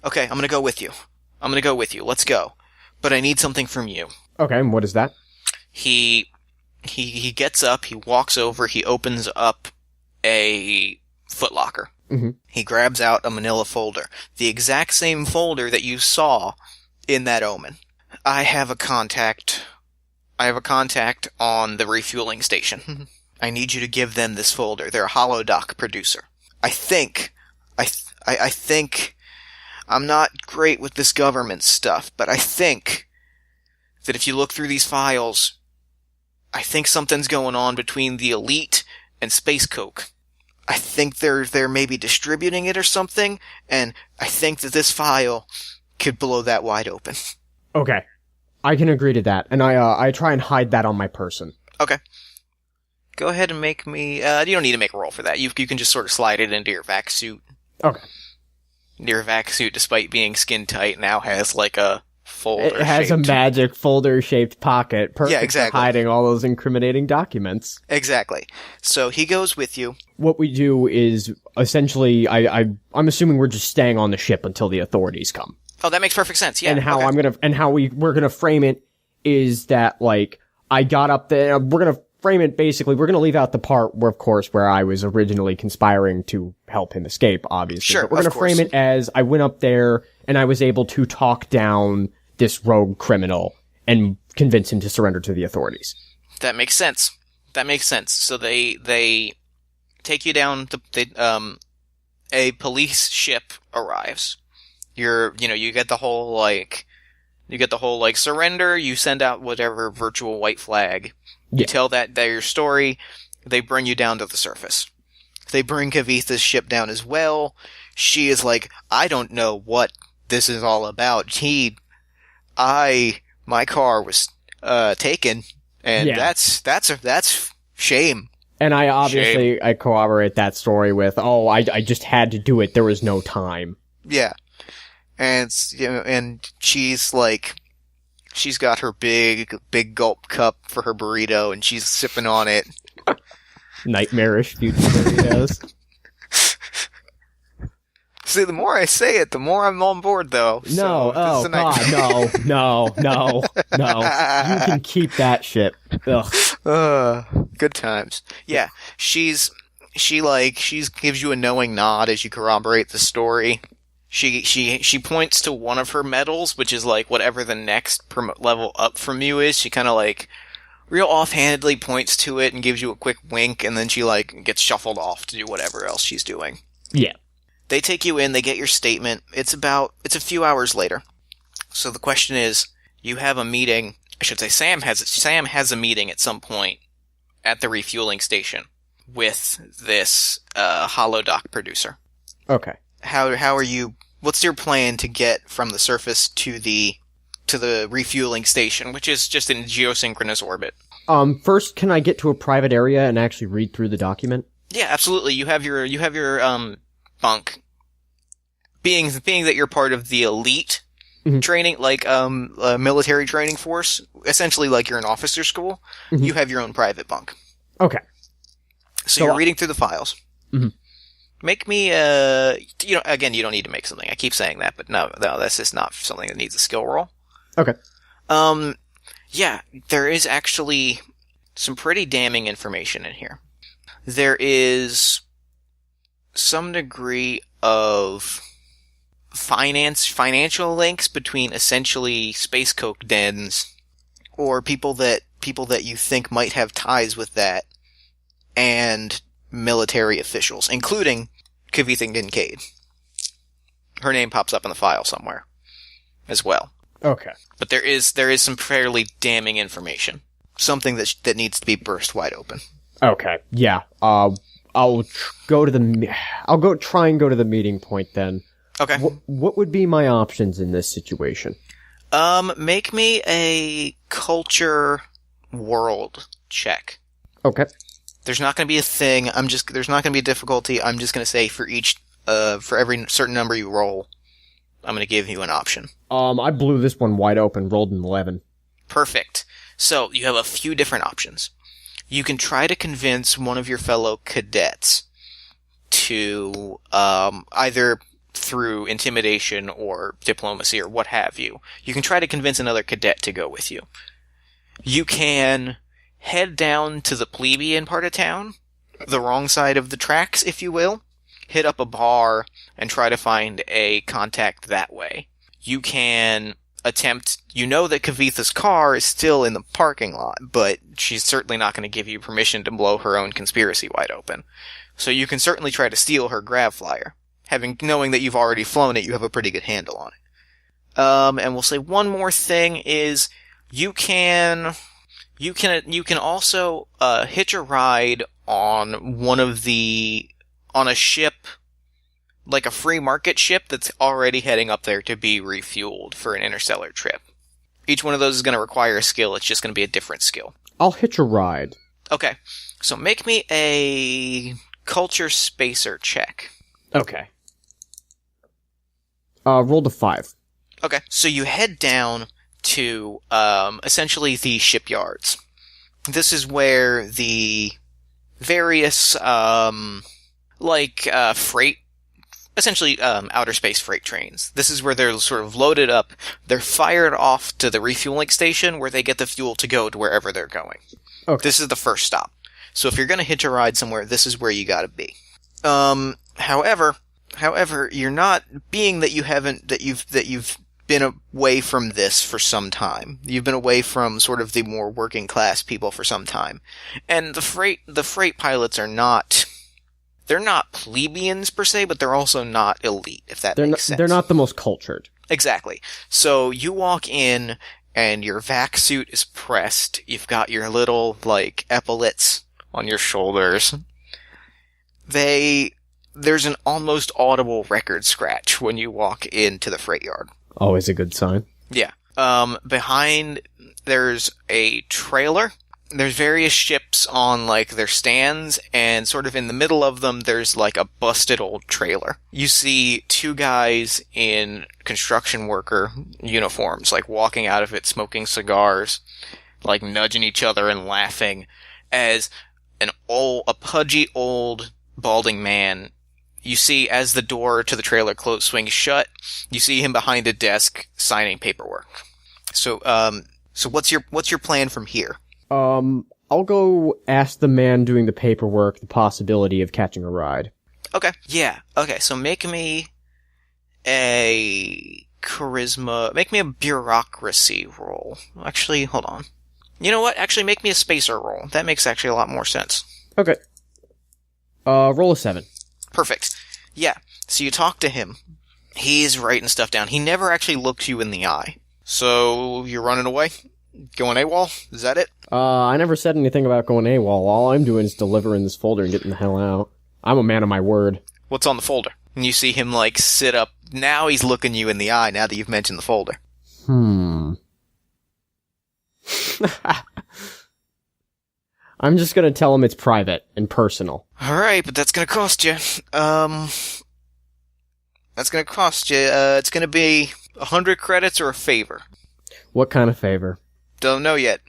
"Okay, I'm gonna go with you. Let's go. But I need something from you." Okay, and what is that? He gets up, he walks over, he opens up a footlocker. Mm-hmm. He grabs out a manila folder. The exact same folder that you saw in that omen. I have a contact on the refueling station. I need you to give them this folder. They're a holodoc producer. I think I think I'm not great with this government stuff, but I think that if you look through these files, I think something's going on between the elite and Space Coke. I think they're maybe distributing it or something, and I think that this file could blow that wide open. Okay. I can agree to that, and I try and hide that on my person. Okay. Go ahead and make me... you don't need to make a roll for that. You can just sort of slide it into your vac suit. Okay. Your vac suit, despite being skin tight, now has like a folder. It has a magic folder-shaped pocket, perfect exactly. for hiding all those incriminating documents. Exactly. So he goes with you. What we do is, essentially, I'm assuming we're just staying on the ship until the authorities come. Oh, that makes perfect sense. Yeah. And how okay. we're gonna frame it is that, like, I got up there, we're gonna frame it basically, we're gonna leave out the part where, of course, where I was originally conspiring to help him escape, obviously. Sure, but we're gonna frame it as I went up there and I was able to talk down this rogue criminal and convince him to surrender to the authorities. That makes sense. So they take you down. A police ship arrives. You get the whole surrender. You send out whatever virtual white flag. You tell that their story. They bring you down to the surface. They bring Kavitha's ship down as well. She is like, I don't know what this is all about. My car was taken, and that's shame. And I obviously I corroborate that story with, I just had to do it. There was no time. Yeah, and and she's like, she's got her big gulp cup for her burrito, and she's sipping on it. Nightmarish future burritos. See, the more I say it, the more I'm on board, though. No, so God, no. You can keep that shit. Ugh. Good times. Yeah, she gives you a knowing nod as you corroborate the story. She points to one of her medals, which is like whatever the next level up from you is. She kind of like real offhandedly points to it and gives you a quick wink, and then she like gets shuffled off to do whatever else she's doing. Yeah. They take you in, they get your statement. It's a few hours later. So the question is, you have a meeting, I should say Sam has a meeting at some point at the refueling station with this holodoc producer. Okay. How are you, what's your plan to get from the surface to the refueling station, which is just in geosynchronous orbit? First, can I get to a private area and actually read through the document? Yeah, absolutely. You have your bunk. Being that you're part of the elite training, like military training force, essentially like you're an officer school, you have your own private bunk. Okay. So you're reading through the files. Mm-hmm. Make me again, you don't need to make something. I keep saying that, but no, that's just not something that needs a skill roll. Okay. Yeah, there is actually some pretty damning information in here. There is some degree of financial links between essentially Space Coke dens or people that you think might have ties with that and military officials, including Kavitha Kincaid. Her name pops up in the file somewhere as well. Okay. But there is some fairly damning information. Something that needs to be burst wide open. Okay. Yeah. I'll try and go to the meeting point then. Okay. What would be my options in this situation? Make me a culture world check. Okay. There's not going to be a thing. There's not going to be a difficulty. I'm just going to say for every certain number you roll, I'm going to give you an option. I blew this one wide open, rolled an 11. Perfect. So you have a few different options. You can try to convince one of your fellow cadets to, either through intimidation or diplomacy or what have you. You can try to convince another cadet to go with you. You can head down to the plebeian part of town, the wrong side of the tracks, if you will, hit up a bar and try to find a contact that way. You can attempt, that Kavitha's car is still in the parking lot, but she's certainly not going to give you permission to blow her own conspiracy wide open. So you can certainly try to steal her grav flyer. knowing that you've already flown it, you have a pretty good handle on it. And we'll say one more thing is you can also hitch a ride on on a ship, like a free market ship that's already heading up there to be refueled for an interstellar trip. Each one of those is going to require a skill. It's just going to be a different skill. I'll hitch a ride. Okay, so make me a culture spacer check. Okay. Roll to 5. Okay, so you head down to essentially the shipyards. This is where the various freight, essentially outer space freight trains. This is where they're sort of loaded up. They're fired off to the refueling station where they get the fuel to go to wherever they're going. Okay. This is the first stop. So if you're going to hitch a ride somewhere, this is where you got to be. However, you're not, being that you've been away from this for some time. You've been away from sort of the more working class people for some time. And the freight pilots are not, they're not plebeians per se, but they're also not elite, if that makes sense. They're not the most cultured. Exactly. So you walk in and your vac suit is pressed. You've got your little, epaulets on your shoulders. There's an almost audible record scratch when you walk into the freight yard. Always a good sign. Yeah. Behind, there's a trailer. There's various ships on, their stands, and sort of in the middle of them, there's, a busted old trailer. You see 2 guys in construction worker uniforms, walking out of it, smoking cigars, nudging each other and laughing, as a pudgy old balding man. You see, as the door to the trailer swings shut, you see him behind a desk signing paperwork. So what's your plan from here? I'll go ask the man doing the paperwork the possibility of catching a ride. Okay. Yeah. Okay. So make me a bureaucracy roll. Actually, hold on. You know what? Actually, make me a spacer roll. That makes actually a lot more sense. Okay. Roll a 7. Perfect. Yeah. So you talk to him. He's writing stuff down. He never actually looks you in the eye. So you're running away? Going AWOL? Is that it? I never said anything about going AWOL. All I'm doing is delivering this folder and getting the hell out. I'm a man of my word. What's on the folder? And you see him, sit up. Now he's looking you in the eye now that you've mentioned the folder. I'm just gonna tell him it's private and personal. Alright, but that's gonna cost you. It's gonna be 100 credits or a favor. What kind of favor? Don't know yet.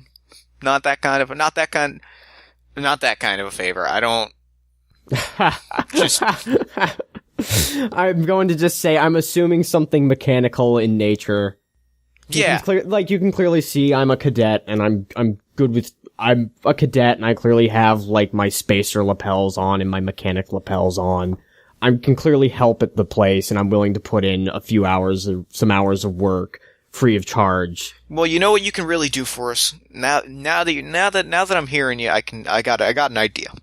Not that kind of a favor. I don't. I'm going to just say I'm assuming something mechanical in nature. You can clearly see I'm a cadet, and I'm good with. I'm a cadet, and I clearly have my spacer lapels on and my mechanic lapels on. I can clearly help at the place, and I'm willing to put in some hours of work. Free of charge. Well, you know what you can really do for us now that I'm hearing you. I got an idea.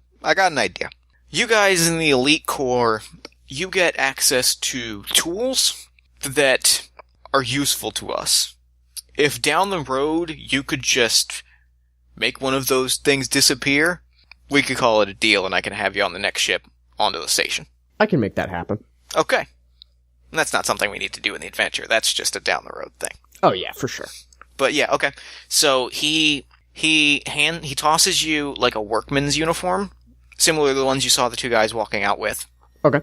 You guys in the elite corps, you get access to tools that are useful to us. If down the road you could just make one of those things disappear, we could call it a deal, and I can have you on the next ship onto the station. I can make that happen. Okay. That's not something we need to do in the adventure. That's just a down the road thing. Oh yeah, for sure. But yeah, okay. So he tosses you a workman's uniform, similar to the ones you saw the 2 guys walking out with. Okay.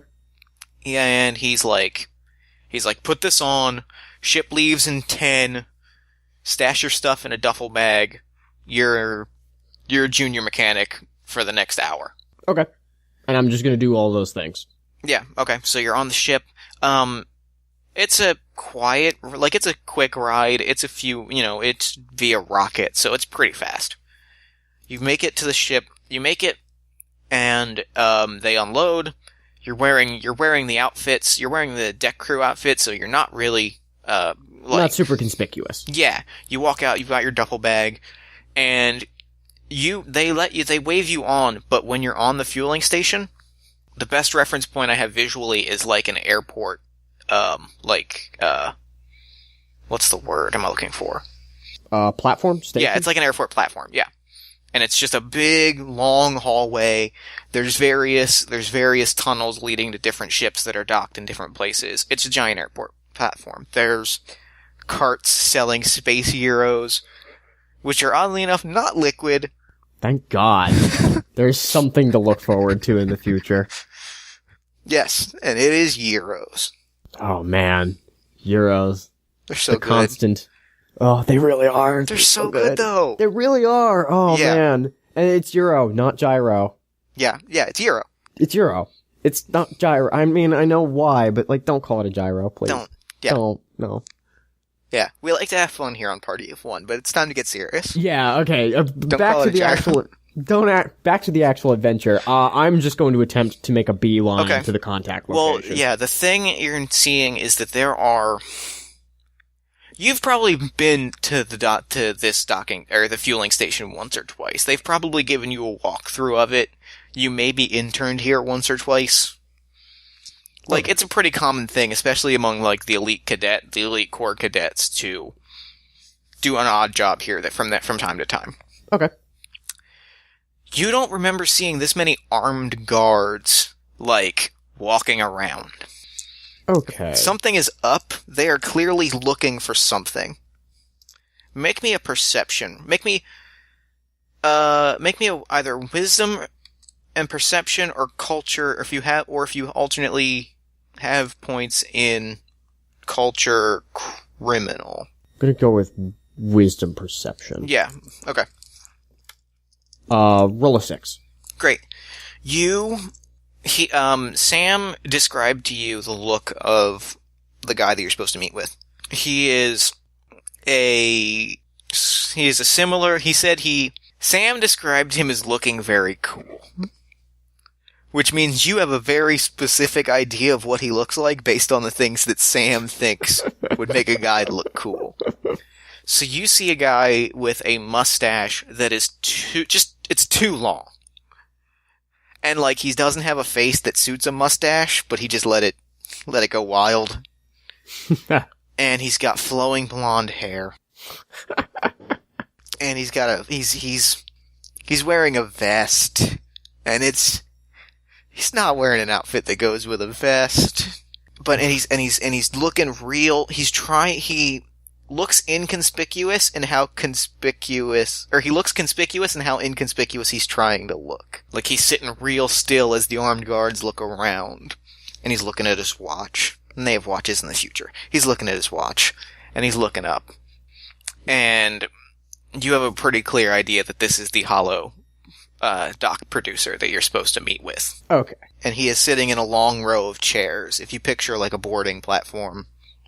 And he's like, put this on. Ship leaves in 10. Stash your stuff in a duffel bag. You're a junior mechanic for the next hour. Okay. And I'm just gonna do all those things. Yeah. Okay. So you're on the ship. It's a quiet, it's a quick ride. It's it's via rocket, so it's pretty fast. You make it to the ship. And they unload. You're wearing the outfits. You're wearing the deck crew outfit, so you're not really not super conspicuous. Yeah. You walk out. You've got your duffel bag, and they wave you on. But when you're on the fueling station, the best reference point I have visually is like an airport, what's the word I'm looking for? Platform station? Yeah, it's like an airport platform, yeah. And it's just a big, long hallway. There's various tunnels leading to different ships that are docked in different places. It's a giant airport platform. There's carts selling space gyros, which are oddly enough not liquid. Thank God. There's something to look forward to in the future. Yes, and it is gyros. Oh man. Euros. They're so The good. constant. Oh, they really are. They're so good, though. They really are. Oh, Yeah. man. And it's Euro, not Gyro. Yeah, it's gyro. It's Euro. It's not Gyro. I mean, I know why, but, like, don't call it a Gyro, please. Don't. Yeah. Don't. No. Yeah, we like to have fun here on Party of One, but it's time to get serious. Yeah, okay. Back call to it a the gyro. actual... Back to the actual adventure. I'm just going to attempt to make a beeline Okay. to the contact Well, location. yeah, the thing you're seeing is that there are... You've probably been to this docking, or the fueling station once or twice. They've probably given you a walkthrough of it. You may be interned here once or twice. Like, it's a pretty common thing, especially among, like, the elite corps cadets to do an odd job here from time to time. Okay. You don't remember seeing this many armed guards, like, walking around. Okay. Something is up. They are clearly looking for something. Make me a perception. Make me either wisdom and perception or culture, if you alternately have points in culture criminal. I'm gonna go with wisdom perception. Yeah. Okay. Roll a 6. Great. Sam described to you the look of the guy that you're supposed to meet with. Sam described him as looking very cool. Which means you have a very specific idea of what he looks like based on the things that Sam thinks would make a guy look cool. So you see a guy with a mustache that is it's too long. And, like, he doesn't have a face that suits a mustache, but he just let it go wild. And he's got flowing blonde hair. And he's wearing a vest. And he's not wearing an outfit that goes with a vest. But, and he's looking real, he looks inconspicuous in how conspicuous, or he looks conspicuous in how inconspicuous he's trying to look. Like he's sitting real still as the armed guards look around. And he's looking at his watch. And they have watches in the future. He's looking at his watch. And he's looking up. And you have a pretty clear idea that this is the Hollow doc producer that you're supposed to meet with. Okay. And he is sitting in a long row of chairs. If you picture like a boarding platform,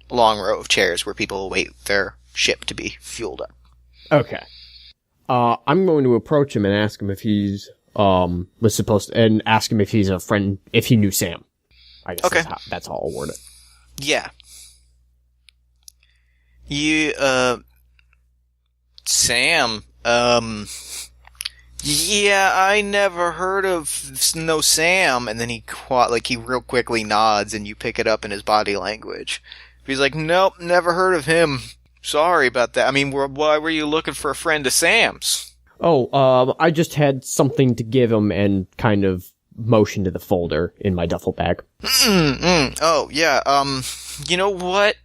a long row of chairs where people await their ship to be fueled up. Okay. I'm going to approach him and ask him if he's and ask him if he's a friend, if he knew Sam. I guess Okay. that's how I'll word it. Yeah. Sam, yeah, I never heard of no Sam. And then he real quickly nods and you pick it up in his body language. He's like, nope, never heard of him. Sorry about that. I mean, why were you looking for a friend of Sam's? Oh, I just had something to give him and kind of motion to the folder in my duffel bag. Oh, yeah, you know what?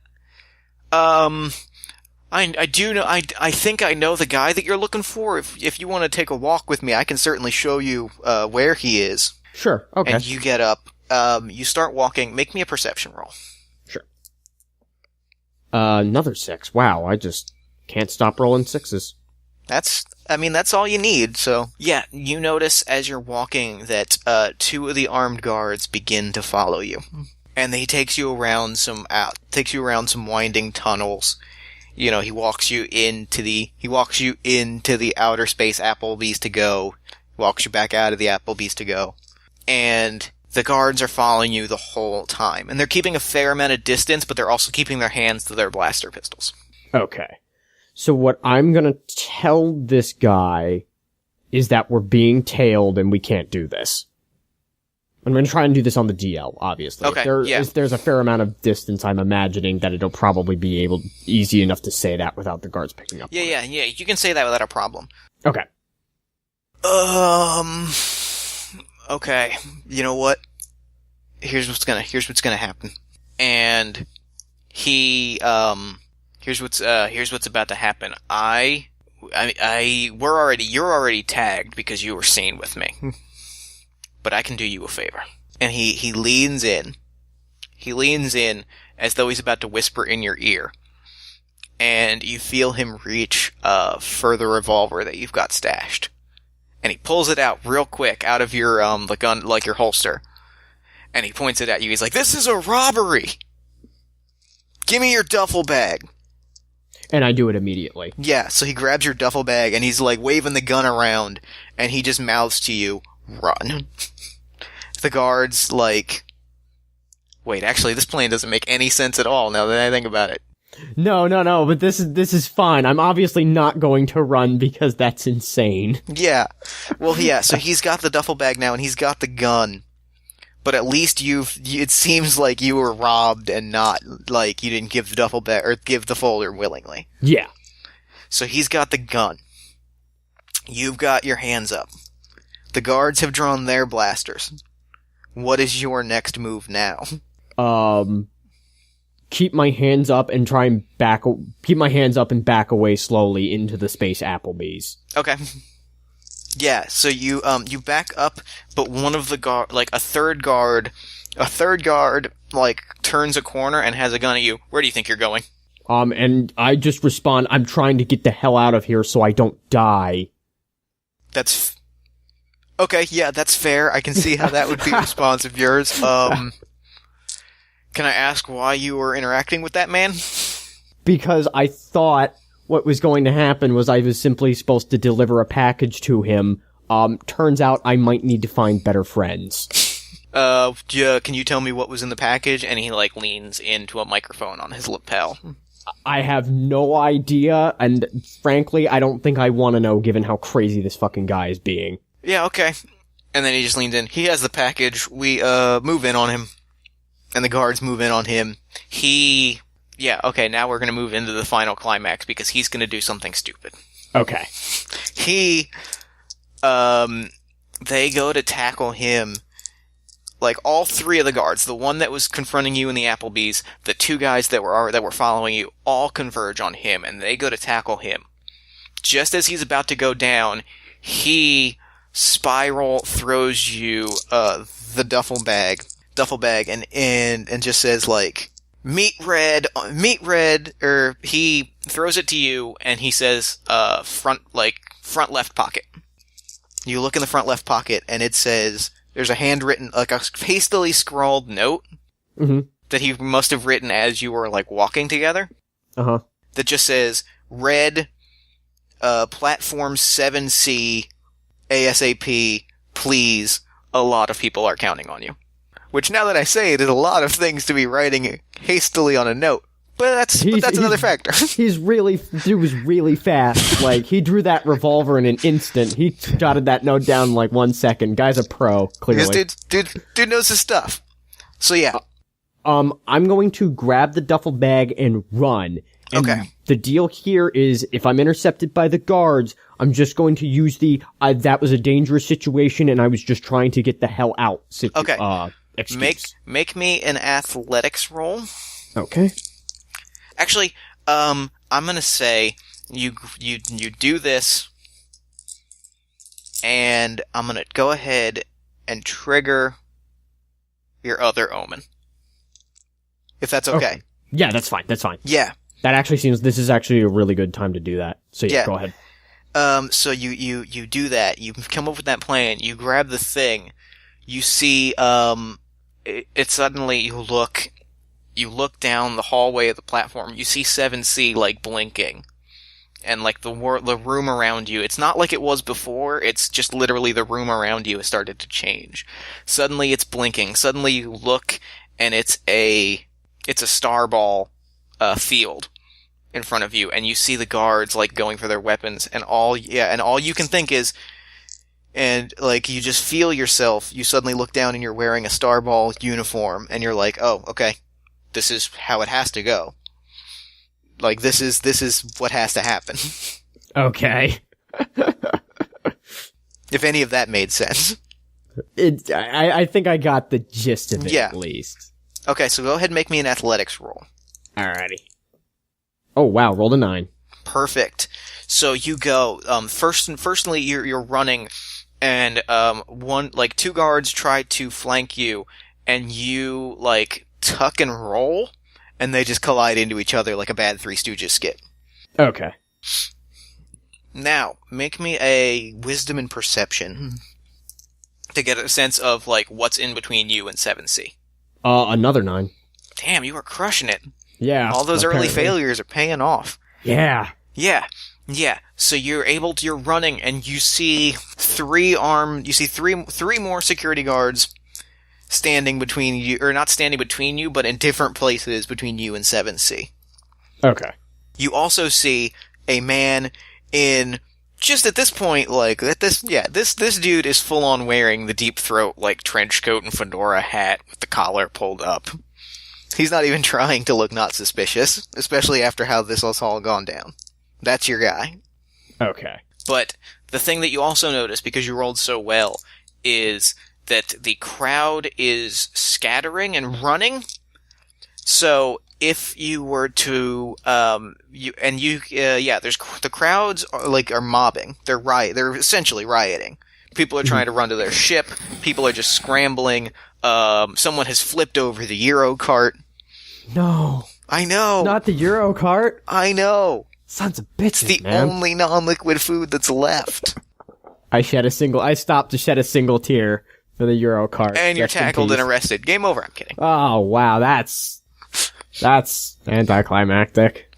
I do know, I think I know the guy that you're looking for. If you want to take a walk with me, I can certainly show you, where he is. Sure, okay. And you get up, you start walking, make me a perception roll. Sure. Another 6. Wow, I just can't stop rolling 6s. That's all you need, so. Yeah, you notice as you're walking that, 2 of the armed guards begin to follow you. And he takes you around some winding tunnels. You know, he walks you into the outer space Applebee's to go, walks you back out of the Applebee's to go. And the guards are following you the whole time. And they're keeping a fair amount of distance, but they're also keeping their hands to their blaster pistols. Okay. So what I'm gonna tell this guy is that we're being tailed and we can't do this. I'm going to try and do this on the DL, obviously. Okay, If there's a fair amount of distance, I'm imagining that it'll probably be easy enough to say that without the guards picking up. Yeah. You can say that without a problem. Okay. Okay. You know what? Here's what's gonna happen. And here's what's about to happen. You're already tagged because you were seen with me. But I can do you a favor. And he leans in. He leans in as though he's about to whisper in your ear. And you feel him reach a further revolver that you've got stashed. And he pulls it out real quick out of your the gun, like your holster. And he points it at you. He's like, "This is a robbery! Give me your duffel bag!" And I do it immediately. Yeah, so he grabs your duffel bag and he's like waving the gun around and he just mouths to you, "Run." The guards like, wait, actually this plan doesn't make any sense at all now that I think about it. No, but this is fine. I'm obviously not going to run because that's insane. Yeah. Well, yeah, so he's got the duffel bag now and he's got the gun. But at least it seems like you were robbed and not, like, you didn't give the duffel bag, or give the folder willingly. Yeah. So he's got the gun. You've got your hands up. The guards have drawn their blasters. What is your next move now? Keep my hands up and back away slowly into the space Applebee's. Okay. Yeah, so you back up, but one of the a third guard, like, turns a corner and has a gun at you. Where do you think you're going? And I just respond, "I'm trying to get the hell out of here so I don't die." Okay, yeah, that's fair. I can see how that would be a response of yours. Can I ask why you were interacting with that man? Because I thought what was going to happen was I was simply supposed to deliver a package to him. Turns out I might need to find better friends. Can you tell me what was in the package? And he, like, leans into a microphone on his lapel. I have no idea, and frankly, I don't think I want to know given how crazy this fucking guy is being. Yeah, okay. And then he just leans in. He has the package. We, move in on him. And the guards move in on him. Yeah, okay, now we're gonna move into the final climax because he's gonna do something stupid. Okay. They go to tackle him. Like, all three of the guards, the one that was confronting you in the Applebee's, the two guys that were following you, all converge on him, and they go to tackle him. Just as he's about to go down, he spiral throws you, the duffel bag, and just says, like, meet red, or he throws it to you, and he says, front left pocket. You look in the front left pocket, and it says, there's a handwritten, like a hastily scrawled note that he must have written as you were, like, walking together. Uh-huh. That just says, red, platform 7C, ASAP, please, a lot of people are counting on you. Which, now that I say it, is a lot of things to be writing hastily on a note. But that's another factor. He was really fast. Like, he drew that revolver in an instant. He jotted that note down in, like, 1 second. Guy's a pro, clearly. Dude knows his stuff. So, yeah. I'm going to grab the duffel bag and run. And okay. The deal here is, if I'm intercepted by the guards, I'm just going to use that was a dangerous situation, and I was just trying to get the hell out. Okay. Excuse. Make me an athletics roll. Okay. Actually, I'm gonna say you do this, and I'm gonna go ahead and trigger your other omen. If that's okay. Yeah, that's fine. Yeah. This is actually a really good time to do that. So yeah. Go ahead. So you do that. You come up with that plan. You grab the thing. You see, it suddenly you look down the hallway of the platform. You see 7C, like, blinking. And, like, the room around you, it's not like it was before, it's just literally the room around you has started to change. Suddenly it's blinking. Suddenly you look, and it's a starball, field in front of you, and you see the guards, like, going for their weapons, and all you can think is, and like you just feel yourself. You suddenly look down and you're wearing a Starball uniform, and you're like, "Oh, okay, this is how it has to go. Like this is what has to happen." Okay. If any of that made sense. I think I got the gist of it Yeah. at least. Okay, so go ahead and make me an athletics roll. Alrighty. Oh wow, rolled a 9. Perfect. So you go. Firstly, you're running, and two guards try to flank you, and you like tuck and roll, and they just collide into each other like a bad Three Stooges skit. Okay. Now, make me a wisdom and perception to get a sense of like what's in between you and 7C. Another 9. Damn, you are crushing it. Yeah. All those early apparently. failures are paying off. Yeah. Yeah. So you're running and you see three more security guards standing between you, or not standing between you, but in different places between you and 7C. Okay. You also see a man in, just at this point, like, this dude is full on wearing the deep throat, like, trench coat and fedora hat with the collar pulled up. He's not even trying to look not suspicious, especially after how this has all gone down. That's your guy. Okay. But the thing that you also notice, because you rolled so well, is that the crowd is scattering and running. So if you were to, the crowds are mobbing. They're essentially rioting. People are trying to run to their ship. People are just scrambling. Someone has flipped over the Euro cart. No. I know. Not the Euro cart. I know. Sons of bitches, It's the man. only non-liquid food that's left. I stopped to shed a single tear for the Euro cart. And you're Rest in tackled and peace. arrested. Game over. I'm kidding. Oh wow, that's anticlimactic.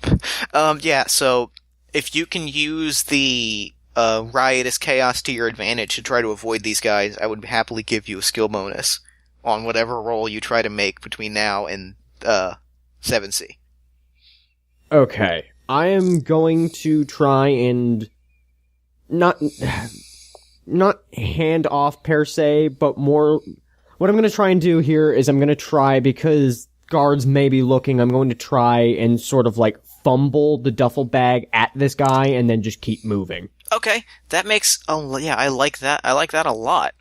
So if you can use the riotous chaos to your advantage to try to avoid these guys, I would happily give you a skill bonus on whatever roll you try to make between now and 7C. Okay. I am going to try and not hand off per se, but more what I'm going to try and do here is I'm going to try, because guards may be looking, I'm going to try and sort of like fumble the duffel bag at this guy and then just keep moving. Okay, that makes I like that. I like that a lot.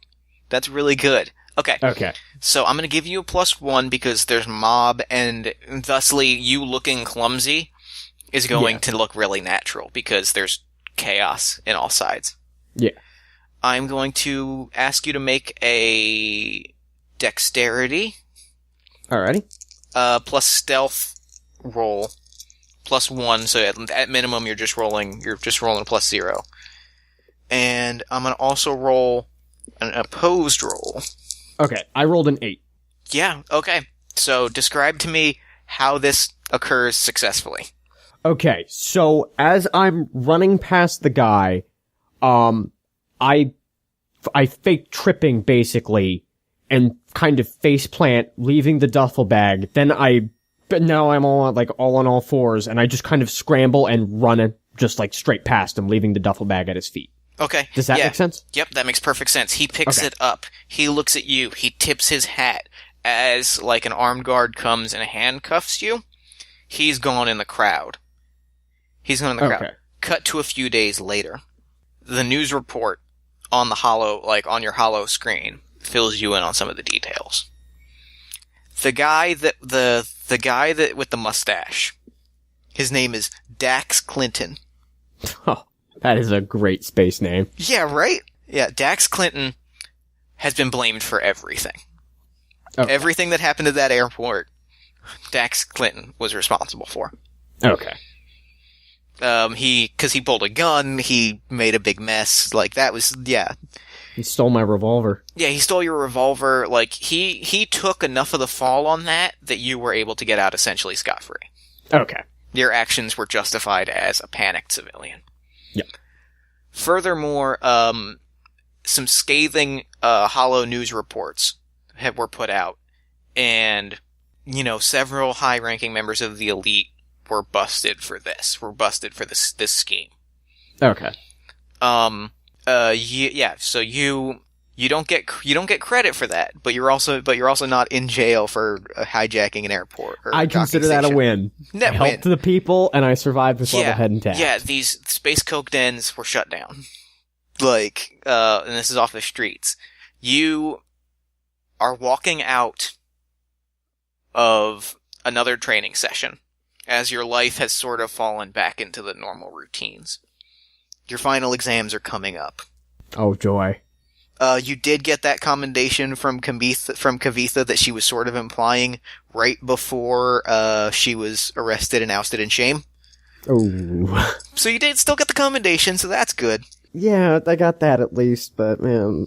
That's really good. Okay. Okay. So I'm going to give you a +1 because there's mob, and thusly you looking clumsy is going to look really natural because there's chaos in all sides. Yeah. I'm going to ask you to make a dexterity Alrighty. plus stealth roll +1. So at minimum you're just rolling +0. And I'm going to also roll an opposed roll. Okay, I rolled an 8. Yeah, okay. So describe to me how this occurs successfully. Okay, so as I'm running past the guy, I fake tripping basically, and kind of face plant, leaving the duffel bag. But now I'm all on all fours, and I just kind of scramble and run it just like straight past him, leaving the duffel bag at his feet. Okay. Does that make sense? Yep, that makes perfect sense. He picks it up. He looks at you. He tips his hat as like an armed guard comes and handcuffs you. He's gone in the crowd. Okay. Cut to a few days later. The news report on the on your hollow screen fills you in on some of the details. The guy that with the mustache, his name is Dax Clinton. Oh, that is a great space name. Yeah, right? Yeah, Dax Clinton has been blamed for everything. Okay. Everything that happened at that airport, Dax Clinton was responsible for. Okay. Because he pulled a gun, he made a big mess. Like, that was, yeah. He stole my revolver. Yeah, he stole your revolver. Like, he took enough of the fall on that you were able to get out essentially scot-free. Okay. Your actions were justified as a panicked civilian. Yep. Furthermore, some scathing hollow news reports were put out, and several high-ranking members of the elite were busted for this. Were busted for this scheme. Okay. So you don't get credit for that, but you're also not in jail for hijacking an airport. Or I consider that a win. Net I win. helped the people, and I survived with level head intact. Yeah, these space coke dens were shut down. Like, and this is off the streets. You are walking out of another training session as your life has sort of fallen back into the normal routines. Your final exams are coming up. Oh, joy. You did get that commendation from Kavitha that she was sort of implying right before she was arrested and ousted in shame. Oh. So you did still get the commendation, so that's good. Yeah, I got that at least, but man,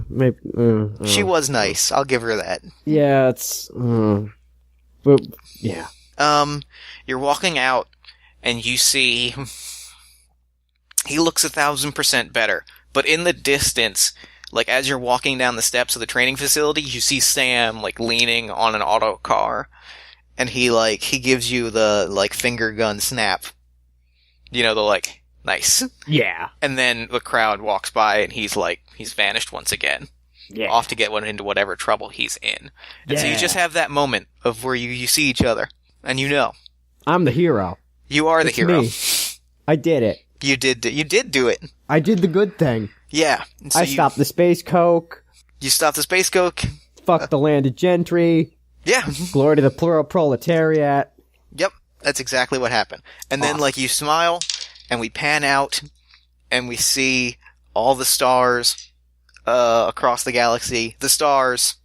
maybe. She was nice. I'll give her that. Yeah, it's. But yeah. You're walking out, and you see he looks 1,000% better. But in the distance, like as you're walking down the steps of the training facility, you see Sam like leaning on an auto car, and he gives you the like finger gun snap. You know, the like nice. Yeah. And then the crowd walks by, and he's vanished once again. Yeah. Off to get into whatever trouble he's in. And so you Yeah. just have that moment of where you see each other, and you know. I'm the hero. You are the It's hero. me. I did it. You did do it. I did the good thing. Yeah. And so I stopped the space coke. You stopped the space coke. Fuck the landed gentry. Yeah. Glory to the proletariat. Yep. That's exactly what happened. And then Awesome. you smile, and we pan out, and we see all the stars across the galaxy. The stars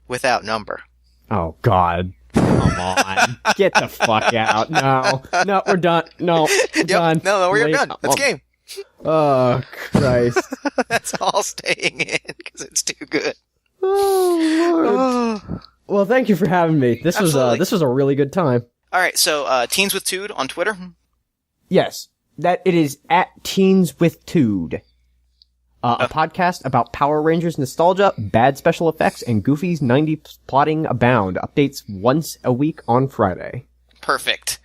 without number. Oh, God. Come on. Get the fuck out. No, we're done. No, we're done. No, we're Late- done. That's game. Oh, Christ. That's all staying in because it's too good. Oh, Lord. Oh. Well, thank you for having me. This Absolutely. was a really good time. All right, so Teens with Tude on Twitter. Yes, that it is at Teens with Tude. A podcast about Power Rangers nostalgia, bad special effects, and Goofy's 90s plotting abound. Updates once a week on Friday. Perfect.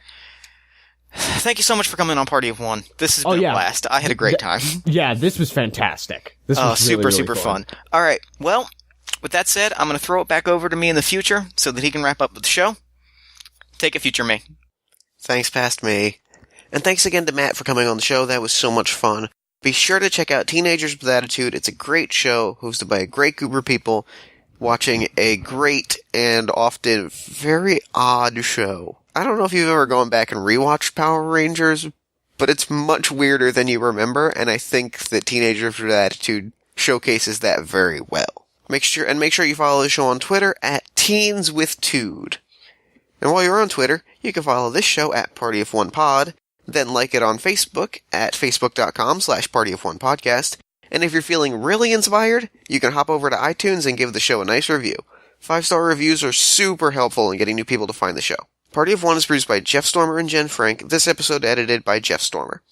Thank you so much for coming on Party of One. This has been yeah. a blast. I had a great time. Yeah, this was fantastic. This was Super, really super fun. All right, well, with that said, I'm going to throw it back over to me in the future so that he can wrap up the show. Take it, future me. Thanks, past me. And thanks again to Matt for coming on the show. That was so much fun. Be sure to check out Teenagers with Attitude. It's a great show hosted by a great group of people watching a great and often very odd show. I don't know if you've ever gone back and rewatched Power Rangers, but it's much weirder than you remember, and I think that Teenagers with Attitude showcases that very well. Make sure you follow the show on Twitter at TeensWithTude. And while you're on Twitter, you can follow this show at Party of One Pod, then like it on Facebook at facebook.com/partyofonepodcast. And if you're feeling really inspired, you can hop over to iTunes and give the show a nice review. 5-star reviews are super helpful in getting new people to find the show. Party of One is produced by Jeff Stormer and Jen Frank. This episode edited by Jeff Stormer.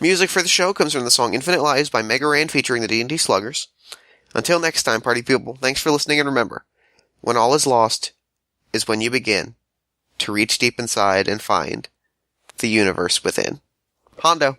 Music for the show comes from the song Infinite Lives by Mega Ran featuring the D&D Sluggers. Until next time, party people, thanks for listening, and remember, when all is lost is when you begin to reach deep inside and find the universe within. Hondo.